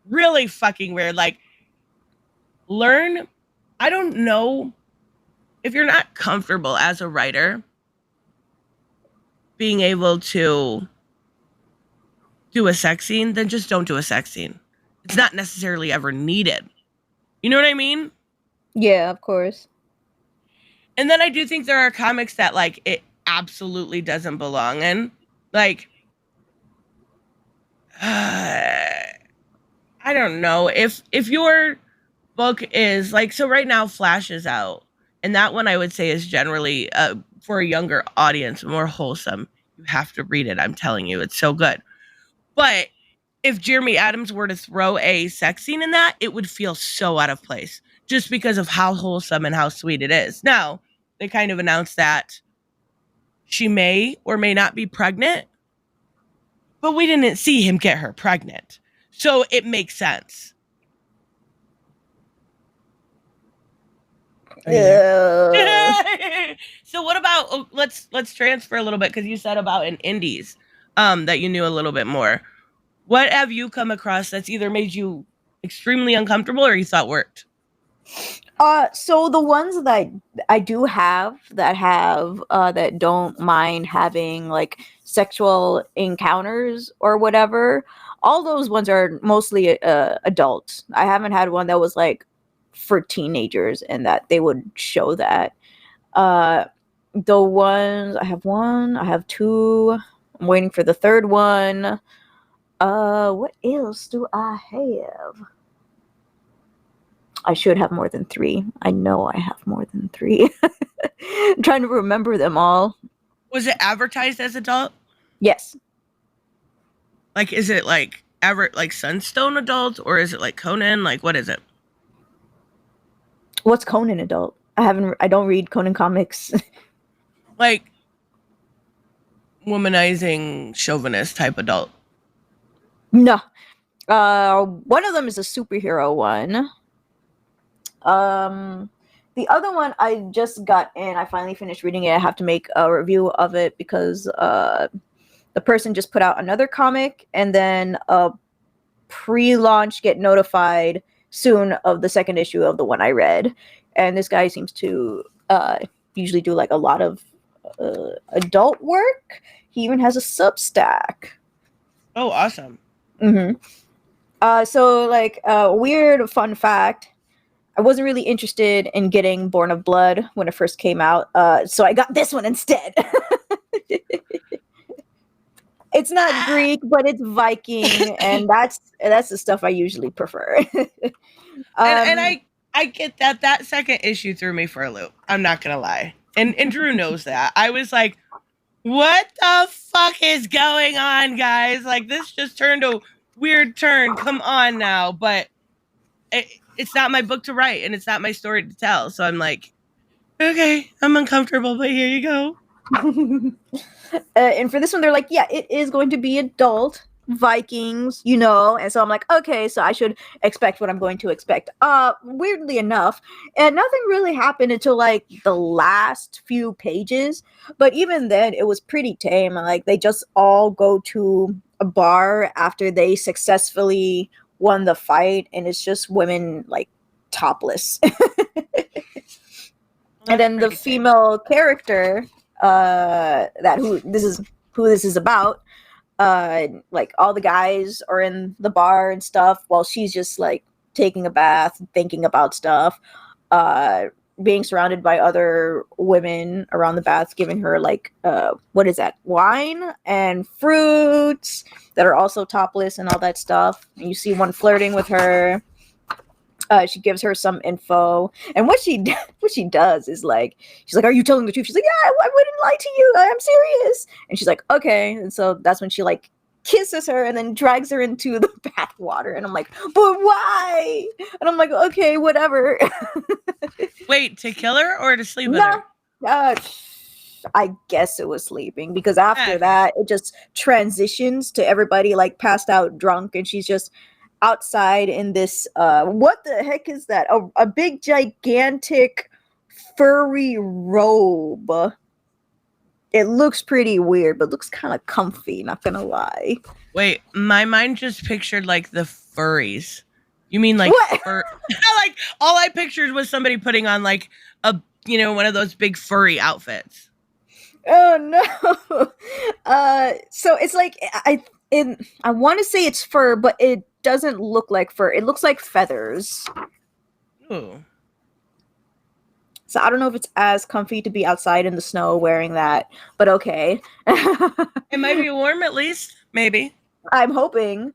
Really fucking weird. Like, I don't know if you're not comfortable as a writer being able to do a sex scene, then just don't do a sex scene. It's not necessarily ever needed. You know what I mean? Yeah, of course. And then I do think there are comics that, like, it absolutely doesn't belong in. Like, I don't know. If your book is, like, so right now Flash is out. And that one I would say is generally, for a younger audience, more wholesome. You have to read it. I'm telling you, it's so good. But if Jeremy Adams were to throw a sex scene in that, it would feel so out of place. Just because of how wholesome and how sweet it is. Now, they kind of announced that she may or may not be pregnant, but we didn't see him get her pregnant. So it makes sense. So what about, let's transfer a little bit, because you said about in indies that you knew a little bit more. What have you come across that's either made you extremely uncomfortable or you thought worked? So the ones that I do have that don't mind having like sexual encounters or whatever, all those ones are mostly adults. I haven't had one that was like for teenagers and that they would show that. The ones I have two. I'm waiting for the third one. What else do I have? I should have more than 3. I know I have more than 3. I'm trying to remember them all. Was it advertised as adult? Yes. Like, is it like Sunstone adult, or is it like Conan? Like, what is it? What's Conan adult? I don't read Conan comics. Like womanizing chauvinist type adult. No. One of them is a superhero one. The other one I just got in. I finally finished reading it. I have to make a review of it because the person just put out another comic, and then a pre-launch get notified soon of the second issue of the one I read. And this guy seems to usually do like a lot of adult work. He even has a Substack. Oh, awesome. So like weird fun fact, I wasn't really interested in getting Born of Blood when it first came out, so I got this one instead. It's not Greek, but it's Viking, and that's the stuff I usually prefer. And I get that second issue threw me for a loop. I'm not gonna lie, and Drew knows that. I was like, what the fuck is going on, guys? Like, this just turned a weird turn. Come on now. But it's not my book to write, and it's not my story to tell. So I'm like, okay, I'm uncomfortable, but here you go. And for this one, they're like, yeah, it is going to be adult Vikings, you know. And so I'm like, okay, so I should expect what I'm going to expect. Weirdly enough, and nothing really happened until like the last few pages. But even then, it was pretty tame. Like, they just all go to a bar after they successfully won the fight, and it's just women like topless. And then the female character, who this is about, like all the guys are in the bar and stuff while she's just like taking a bath, thinking about stuff, being surrounded by other women around the bath, giving her like what is that, wine and fruits that are also topless and all that stuff. And you see one flirting with her. She gives her some info, and what she does is like, she's like, "Are you telling the truth?" She's like, "Yeah, I wouldn't lie to you. I'm serious." And she's like, "Okay." And so that's when she like kisses her and then drags her into the bath water. And I'm like, "But why?" And I'm like, "Okay, whatever." Wait, to kill her or to sleep with her? I guess it was sleeping, because after that it just transitions to everybody like passed out drunk, and she's just outside in this what the heck is that, a big gigantic furry robe. It looks pretty weird, but looks kind of comfy, not gonna lie. Wait, my mind just pictured like the furries. You mean like like all I pictured was somebody putting on like a, you know, one of those big furry outfits. Oh no. So it's like I want to say it's fur, but it doesn't look like fur. It looks like feathers. Ooh. So I don't know if it's as comfy to be outside in the snow wearing that, but okay. It might be warm at least, maybe. I'm hoping.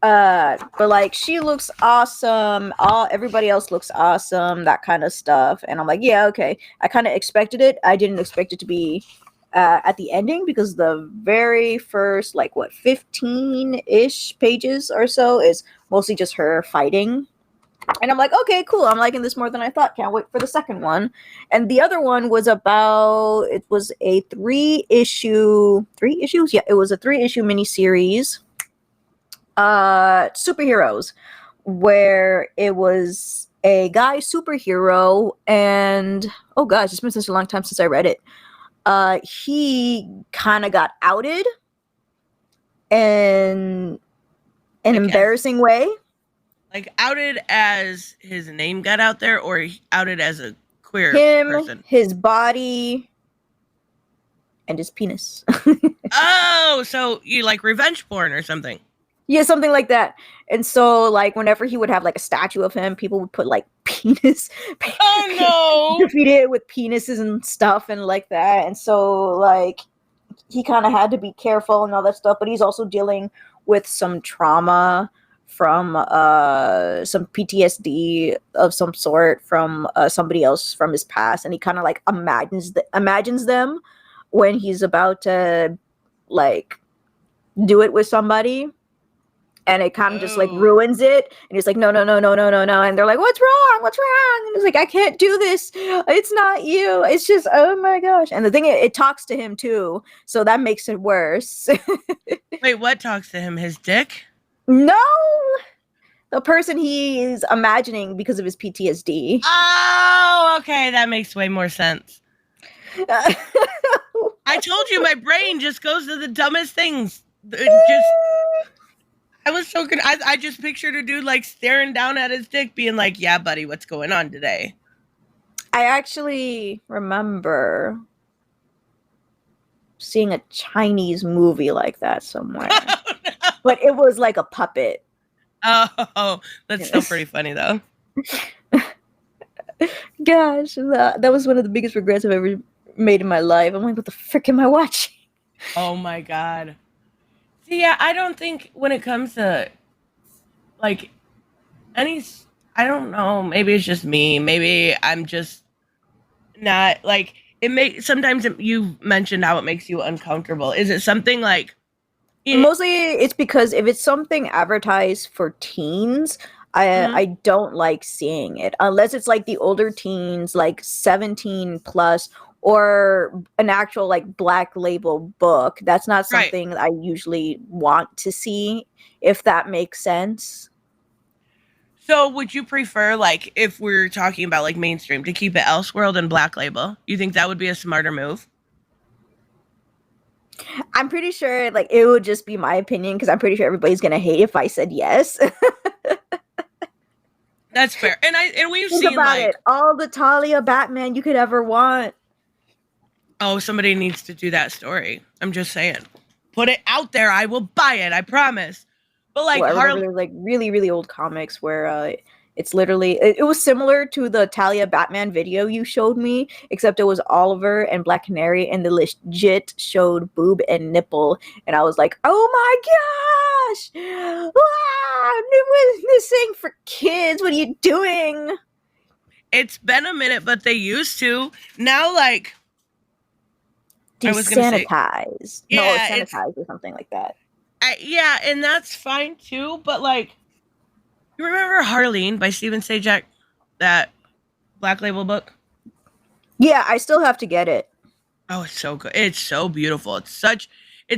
But like, she looks awesome. Everybody else looks awesome, that kind of stuff. And I'm like, yeah, okay. I kind of expected it. I didn't expect it to be at the ending, because the very first, like, 15-ish pages or so is mostly just her fighting. And I'm like, okay, cool. I'm liking this more than I thought. Can't wait for the second one. And the other one was it was a 3 issues? Yeah, it was a 3-issue miniseries. Superheroes, where it was a guy superhero, and oh gosh, it's been such a long time since I read it. He kind of got outed in an embarrassing way. Like outed as his name got out there, or outed as a queer Him, person? his body, and his penis. Oh, so you like revenge porn or something? Yeah, something like that. And so, like, whenever he would have like a statue of him, people would put like penis, Oh graffiti it with penises and stuff and like that. And so, like, he kind of had to be careful and all that stuff. But he's also dealing with some trauma from some PTSD of some sort from somebody else from his past, and he kind of like imagines them when he's about to like do it with somebody, and it kind of just like ruins it. And he's like, no, and they're like, what's wrong? And he's like, I can't do this, it's not you, it's just, oh my gosh. And the thing, it talks to him too, so that makes it worse. Wait, what talks to him? His dick? No, the person he is imagining because of his PTSD. Oh, okay, that makes way more sense. I told you my brain just goes to the dumbest things. I was so good. I just pictured a dude like staring down at his dick, being like, "Yeah, buddy, what's going on today?" I actually remember seeing a Chinese movie like that somewhere, but it was like a puppet. Oh, that's still pretty funny though. Gosh, that was one of the biggest regrets I've ever made in my life. I'm like, what the frick am I watching? Oh my god. See, yeah, I don't think when it comes to like any, I don't know, maybe it's just me. Maybe I'm just not like sometimes you mentioned how it makes you uncomfortable. Is it something like mostly it's because if it's something advertised for teens, I don't like seeing it unless it's like the older teens, like 17 plus, or an actual like black label book. That's not something that I usually want to see, if that makes sense. So would you prefer, like, if we're talking about like mainstream, to keep it Elseworld and Black Label? You think that would be a smarter move? I'm pretty sure like it would just be my opinion, because I'm pretty sure everybody's gonna hate if I said yes. That's fair. And we've Think seen about like it, all the Talia Batman you could ever want. Oh, somebody needs to do that story. I'm just saying. Put it out there. I will buy it. I promise. But like, I remember there's like really, really old comics where it's literally, it was similar to the Talia Batman video you showed me, except it was Oliver and Black Canary, and the legit showed boob and nipple. And I was like, oh my gosh! This thing for kids. What are you doing? It's been a minute, but they used to. Now, like, Desanitized. Yeah, no, sanitized or something like that. Yeah, and that's fine too. But like, you remember Harleen by Stephen Sajak, that Black Label book? Yeah, I still have to get it. Oh, it's so good. It's so beautiful. It's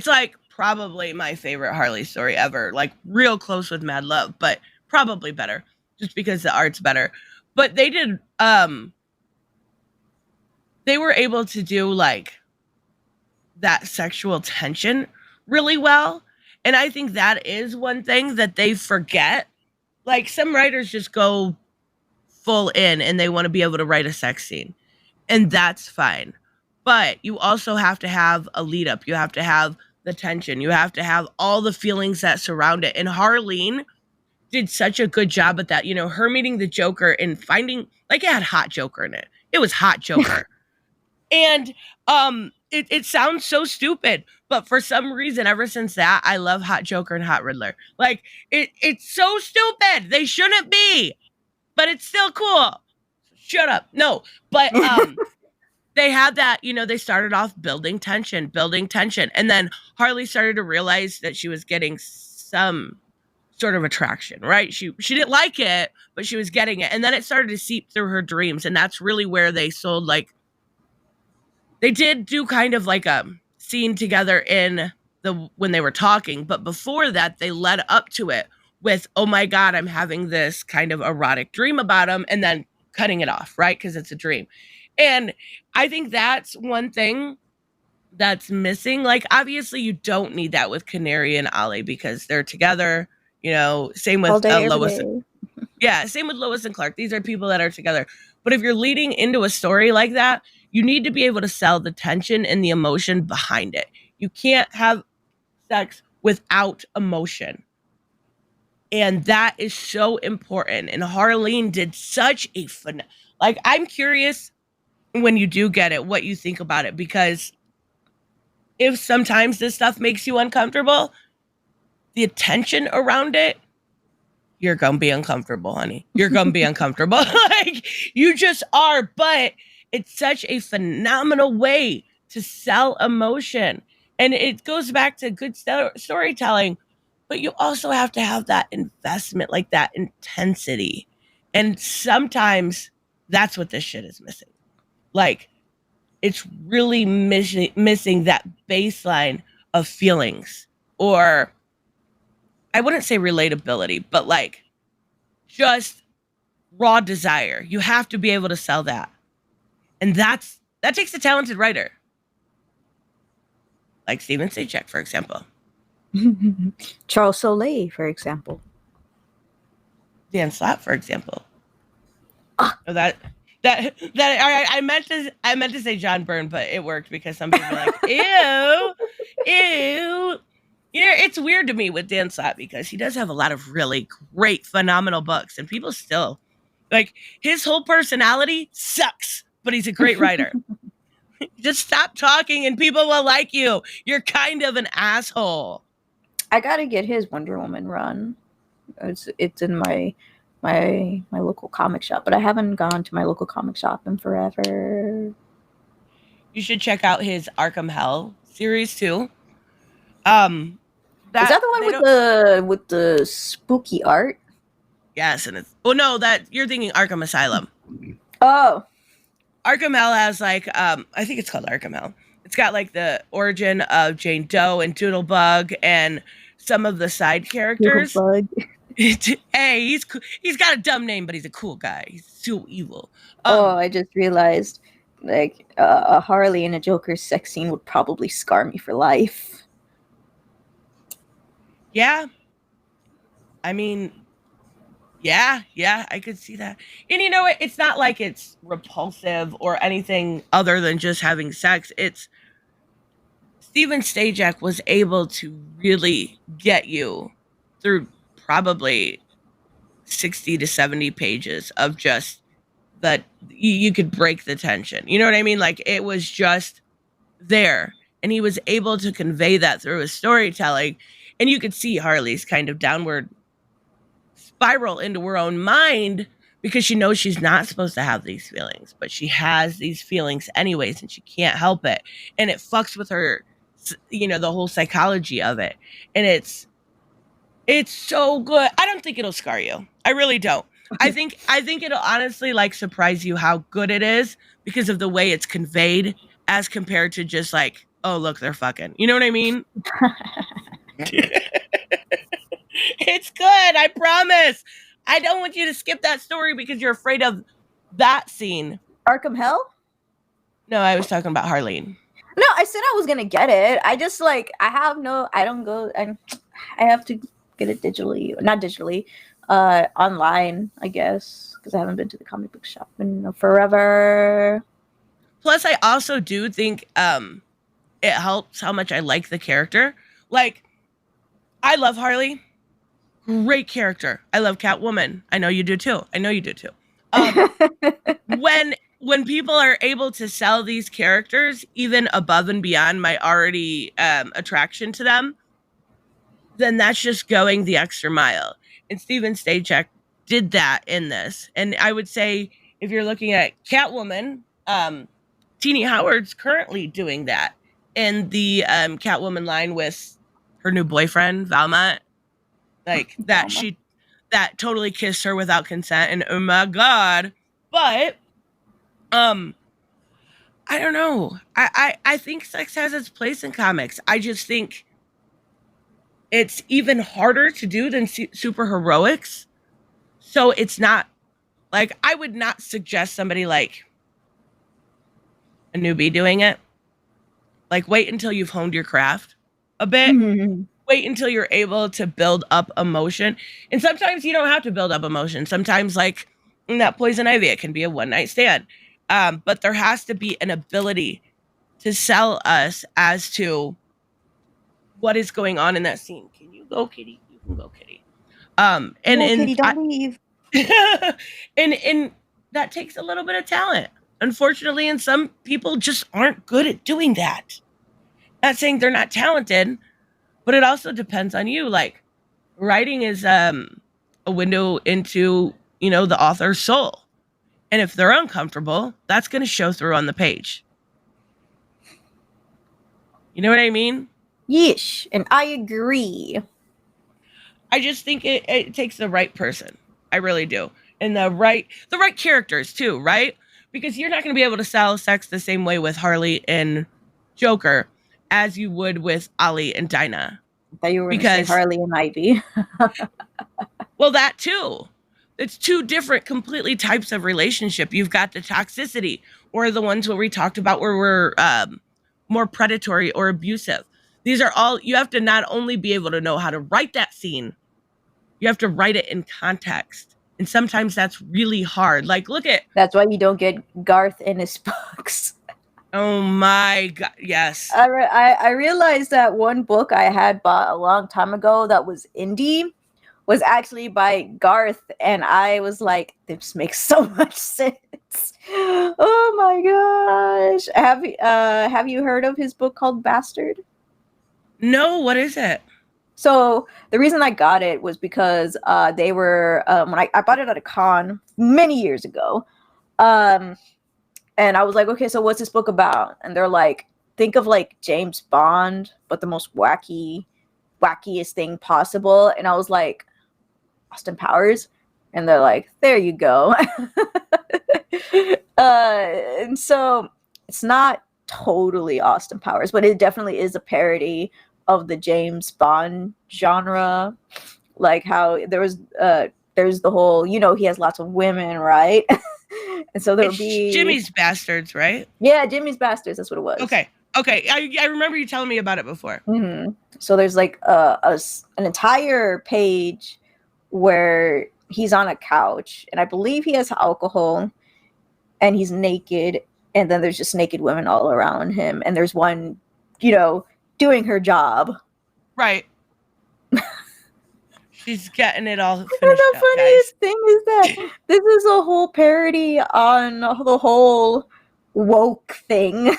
like probably my favorite Harley story ever. Like real close with Mad Love, but probably better just because the art's better. But they were able to do like that sexual tension really well. And I think that is one thing that they forget. Like some writers just go full in and they want to be able to write a sex scene. And that's fine. But you also have to have a lead up. You have to have the tension. You have to have all the feelings that surround it. And Harleen did such a good job at that. You know, her meeting the Joker and finding, like, it had hot Joker in it. It was hot Joker. And it sounds so stupid, but for some reason, ever since that, I love hot Joker and hot Riddler. Like, it's so stupid. They shouldn't be, but it's still cool. Shut up. No, but they had that, you know, they started off building tension. And then Harley started to realize that she was getting some sort of attraction, right? She didn't like it, but she was getting it. And then it started to seep through her dreams. And that's really where they sold, like, they did do kind of like a scene together when they were talking. But before that, they led up to it with, oh my God, I'm having this kind of erotic dream about him, and then cutting it off, right? Because it's a dream. And I think that's one thing that's missing. Like, obviously, you don't need that with Canary and Ollie because they're together, you know, same with All day, Lois. Yeah, same with Lois and Clark. These are people that are together. But if you're leading into a story like that, you need to be able to sell the tension and the emotion behind it. You can't have sex without emotion. And that is so important. And Harleen did such a fun. Like, I'm curious when you do get it, what you think about it, because if sometimes this stuff makes you uncomfortable, the attention around it, you're gonna be uncomfortable, honey. You're gonna be uncomfortable. Like, you just are. But it's such a phenomenal way to sell emotion. And it goes back to good storytelling, but you also have to have that investment, like that intensity. And sometimes that's what this shit is missing. Like, it's really missing that baseline of feelings, or I wouldn't say relatability, but like just raw desire. You have to be able to sell that. And that takes a talented writer. Like Steven Stachek, for example. Charles Soule, for example. Dan Slott, for example. Ah. Oh, I meant to say John Byrne, but it worked because some people are like, ew, ew. You know, it's weird to me with Dan Slott because he does have a lot of really great, phenomenal books, and people still like his whole personality sucks, but he's a great writer. Just stop talking and people will like you. You're kind of an asshole. I gotta get his Wonder Woman run. It's in my local comic shop, but I haven't gone to my local comic shop in forever. You should check out his Arkham Hell series too. Is that the one with the spooky art? Yes, and no, that you're thinking Arkham Asylum. Oh. Arkham Hell has like I think it's called Arkham Hell. It's got like the origin of Jane Doe and Doodlebug and some of the side characters. Doodlebug. Hey, he's got a dumb name, but he's a cool guy. He's so evil. I just realized, like, a Harley and a Joker sex scene would probably scar me for life. Yeah. I mean, yeah, I could see that. And you know what? It's not like it's repulsive or anything other than just having sex. It's Steven Stachek was able to really get you through probably 60 to 70 pages of just that you could break the tension. You know what I mean? Like, it was just there. And he was able to convey that through his storytelling. And you could see Harley's kind of downward spiral into her own mind because she knows she's not supposed to have these feelings, but she has these feelings anyways, and she can't help it. And it fucks with her, you know, the whole psychology of it. And it's so good. I don't think it'll scar you. I really don't. I think it'll honestly like surprise you how good it is because of the way it's conveyed as compared to just like, oh, look, they're fucking. You know what I mean? It's good. I promise. I don't want you to skip that story because you're afraid of that scene. Arkham Hell? No, I was talking about Harleen. No, I said I was going to get it. I just like, I have I have to get it digitally, not digitally, online, I guess, because I haven't been to the comic book shop in forever. Plus, I also do think it helps how much I like the character. Like, I love Harley. Great character. I love Catwoman. I know you do too. When people are able to sell these characters even above and beyond my already attraction to them, then that's just going the extra mile. And Steven Stachek did that in this. And I would say if you're looking at Catwoman, Teenie Howard's currently doing that in the Catwoman line with her new boyfriend, Valmont. Like that that totally kissed her without consent, and oh my god. But I don't know. I think sex has its place in comics. I just think it's even harder to do than super heroics. So it's not like I would not suggest somebody like a newbie doing it. Like, wait until you've honed your craft a bit. wait until you're able to build up emotion. And sometimes you don't have to build up emotion. Sometimes, like in that Poison Ivy, it can be a one night stand. But there has to be an ability to sell us as to what is going on in that scene. Can you go, Kitty? You can go, Kitty. And No, and Kitty, don't leave. and that takes a little bit of talent, unfortunately, and some people just aren't good at doing that. Not saying they're not talented, but it also depends on you. Like writing is a window into, you know, the author's soul, and if they're uncomfortable, that's going to show through on the page. You know what I mean? Yeesh, and I agree. I just think it takes the right person. I really do. And the right characters too, right? Because you're not going to be able to sell sex the same way with Harley and Joker as you would with Ollie and Dinah. I thought you were going to say Harley and Ivy. Well, that too. It's two different completely types of relationship. You've got the toxicity, or the ones where we talked about where we're more predatory or abusive. These are all, you have to not only be able to know how to write that scene, you have to write it in context. And sometimes that's really hard. Like, look at... That's why you don't get Garth in his books. Oh my God, yes. I realized that one book I had bought a long time ago that was indie was actually by Garth, and I was like, this makes so much sense. Oh my gosh. Have you heard of his book called Bastard? No, what is it? So the reason I got it was because they were when I bought it at a con many years ago. And I was like, okay, so what's this book about? And they're like, think of like James Bond, but the most wackiest thing possible. And I was like, Austin Powers? And they're like, there you go. And so it's not totally Austin Powers, but it definitely is a parody of the James Bond genre. Like how there's the whole, you know, he has lots of women, right? And so there would be Jimmy's Bastards, right? Yeah, Jimmy's Bastards. That's what it was. Okay. I remember you telling me about it before. Mm-hmm. So there's like an entire page where he's on a couch, and I believe he has alcohol, and he's naked, and then there's just naked women all around him, and there's one, you know, doing her job. Right. She's getting it all finished. And the funniest thing is that this is a whole parody on the whole woke thing.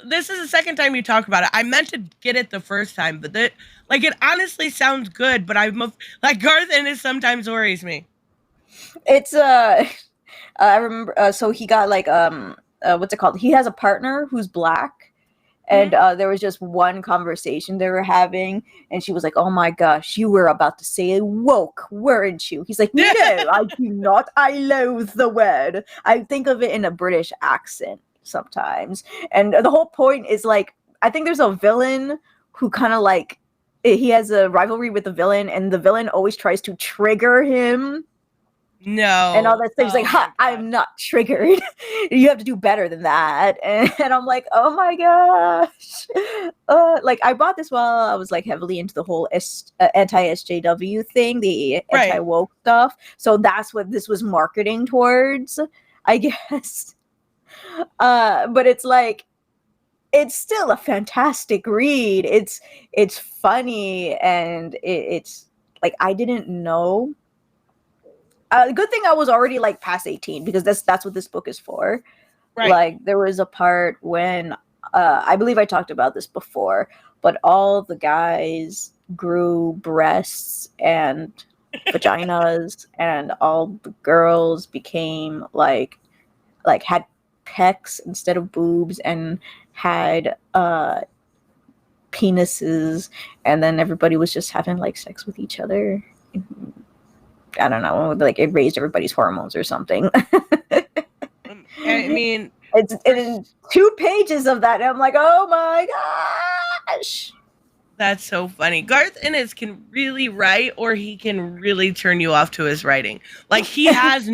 This is the second time you talk about it. I meant to get it the first time, but it honestly sounds good. But like Garth in it sometimes worries me. It's I remember. So he got like what's it called? He has a partner who's black. And there was just one conversation they were having, and she was like, oh my gosh, you were about to say woke, weren't you? He's like, no, I do not. I loathe the word. I think of it in a British accent sometimes. And the whole point is like, I think there's a villain who kind of like, he has a rivalry with the villain, and the villain always tries to trigger him. No. And all that stuff. He's like, ha, I'm not triggered. You have to do better than that. And I'm like, oh my gosh. Like I bought this while I was like heavily into the whole anti-SJW thing, the anti-woke stuff. So that's what this was marketing towards, I guess. But it's like, it's still a fantastic read. It's funny, and it's like, I didn't know. Good thing I was already like past 18, because that's what this book is for. Right. Like there was a part when I believe I talked about this before, but all the guys grew breasts and vaginas, and all the girls became like had pecs instead of boobs, and had penises, and then everybody was just having like sex with each other. I don't know, like it raised everybody's hormones or something. I mean, it's in 2 pages of that, and I'm like, oh my gosh. That's so funny. Garth Ennis can really write, or he can really turn you off to his writing. Like he has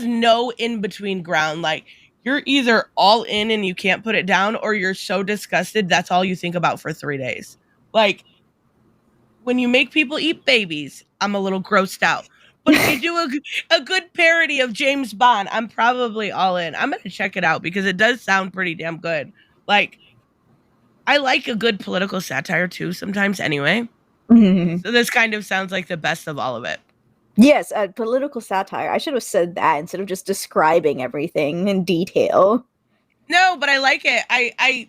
no in between ground. Like you're either all in and you can't put it down, or you're so disgusted that's all you think about for 3 days. Like, when you make people eat babies, I'm a little grossed out. But if you do a good parody of James Bond, I'm probably all in. I'm going to check it out because it does sound pretty damn good. Like, I like a good political satire too sometimes anyway. So this kind of sounds like the best of all of it. Yes, political satire. I should have said that instead of just describing everything in detail. No, but I like it. I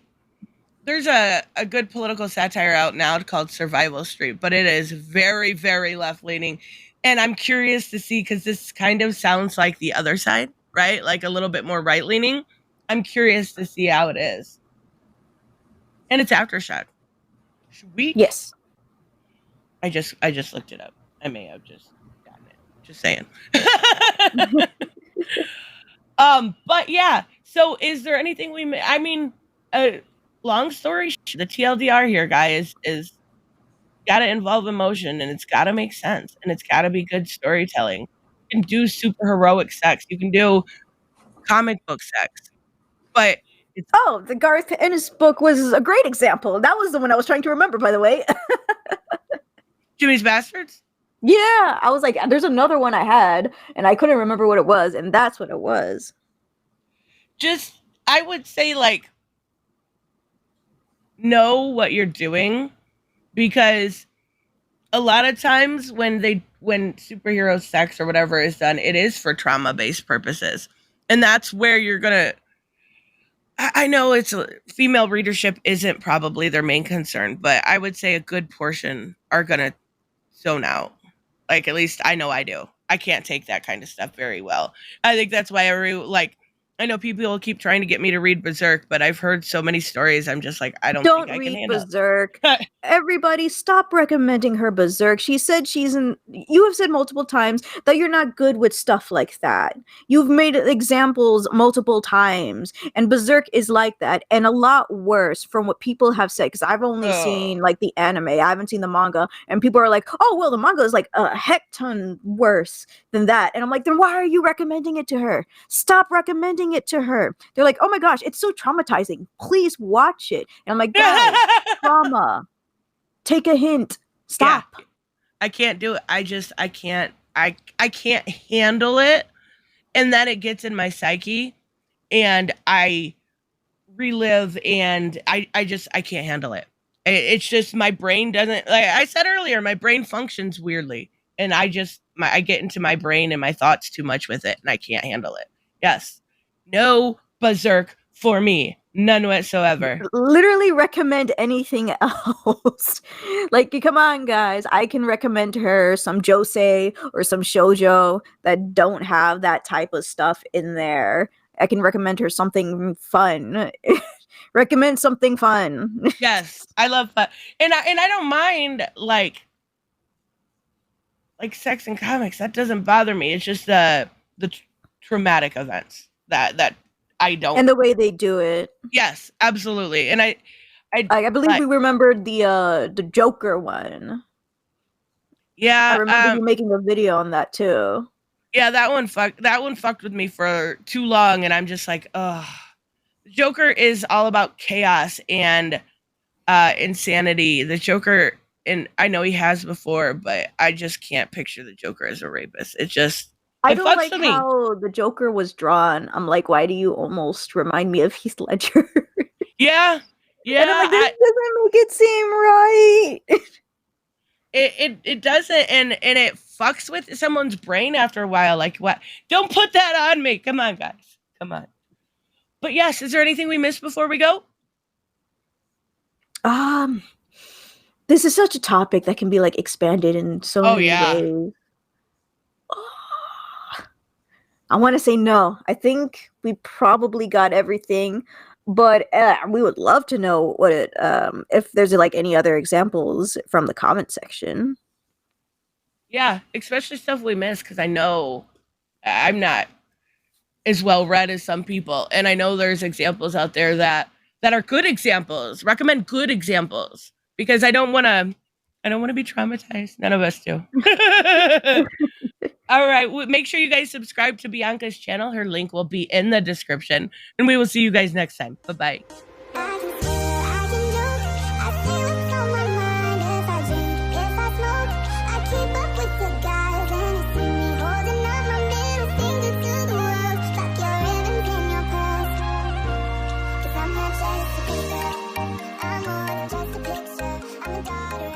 there's a good political satire out now called Survival Street, but it is very, very left leaning. And I'm curious to see, because this kind of sounds like the other side, right? Like a little bit more right leaning. I'm curious to see how it is. And it's Aftershock. Sweet. Yes. I just looked it up. I may have just gotten it. Just saying. But yeah. So is there anything long story short, the TLDR here, guys, is got to involve emotion, and it's got to make sense, and it's got to be good storytelling. You can do super heroic sex. You can do comic book sex. But the Garth Ennis book was a great example. That was the one I was trying to remember, by the way. Jimmy's Bastards? Yeah, I was like, there's another one I had, and I couldn't remember what it was, and that's what it was. Just, I would say, like, know what you're doing, because a lot of times when superhero sex or whatever is done, it is for trauma-based purposes. And that's where you're gonna, I know it's female readership isn't probably their main concern, but I would say a good portion are gonna zone out. Like, at least I know I do. I can't take that kind of stuff very well. I think that's why I know people will keep trying to get me to read Berserk, but I've heard so many stories. I'm just like, I don't think I can handle Berserk. Everybody, stop recommending her Berserk. She said you have said multiple times that you're not good with stuff like that. You've made examples multiple times, and Berserk is like that, and a lot worse from what people have said, because I've only seen like the anime. I haven't seen the manga, and people are like, oh, well, the manga is like a heck ton worse than that. And I'm like, then why are you recommending it to her? Stop recommending it to her. They're like, oh my gosh, it's so traumatizing. Please watch it. And I'm like, guys, trauma. Take a hint. Stop. Yeah. I can't do it. I can't handle it. And then it gets in my psyche and I relive, and I can't handle it. It's just, my brain doesn't, like I said earlier, my brain functions weirdly. And I get into my brain and my thoughts too much with it, and I can't handle it. Yes. No Berserk for me. None whatsoever. Literally recommend anything else. Like, come on, guys. I can recommend her some josei or some shoujo that don't have that type of stuff in there. I can recommend her something fun. Recommend something fun. Yes, I love fun. And I don't mind like sex in comics. That doesn't bother me. It's just the traumatic events that I don't. And the way they do it. Yes, absolutely. And I believe we remembered the Joker one. Yeah, I remember you making a video on that too. Yeah, that one fucked with me for too long, and I'm just like, ugh. Joker is all about chaos and insanity. The Joker, and I know he has before, but I just can't picture the Joker as a rapist. It just, I don't like how the Joker was drawn. I'm like, why do you almost remind me of Heath Ledger? Yeah. And I'm like, this doesn't make it seem right. It doesn't, and it fucks with someone's brain after a while. Like, what? Don't put that on me. Come on, guys. Come on. But yes, is there anything we missed before we go? This is such a topic that can be like expanded in so many ways. I want to say no. I think we probably got everything, but we would love to know what if there's like any other examples from the comment section. Yeah, especially stuff we missed, because I know I'm not as well read as some people, and I know there's examples out there that are good examples. Recommend good examples, because I don't want to be traumatized. None of us do. All right. Make sure you guys subscribe to Bianca's channel. Her link will be in the description. And we will see you guys next time. Bye-bye. I'm more than just a picture. I'm a daughter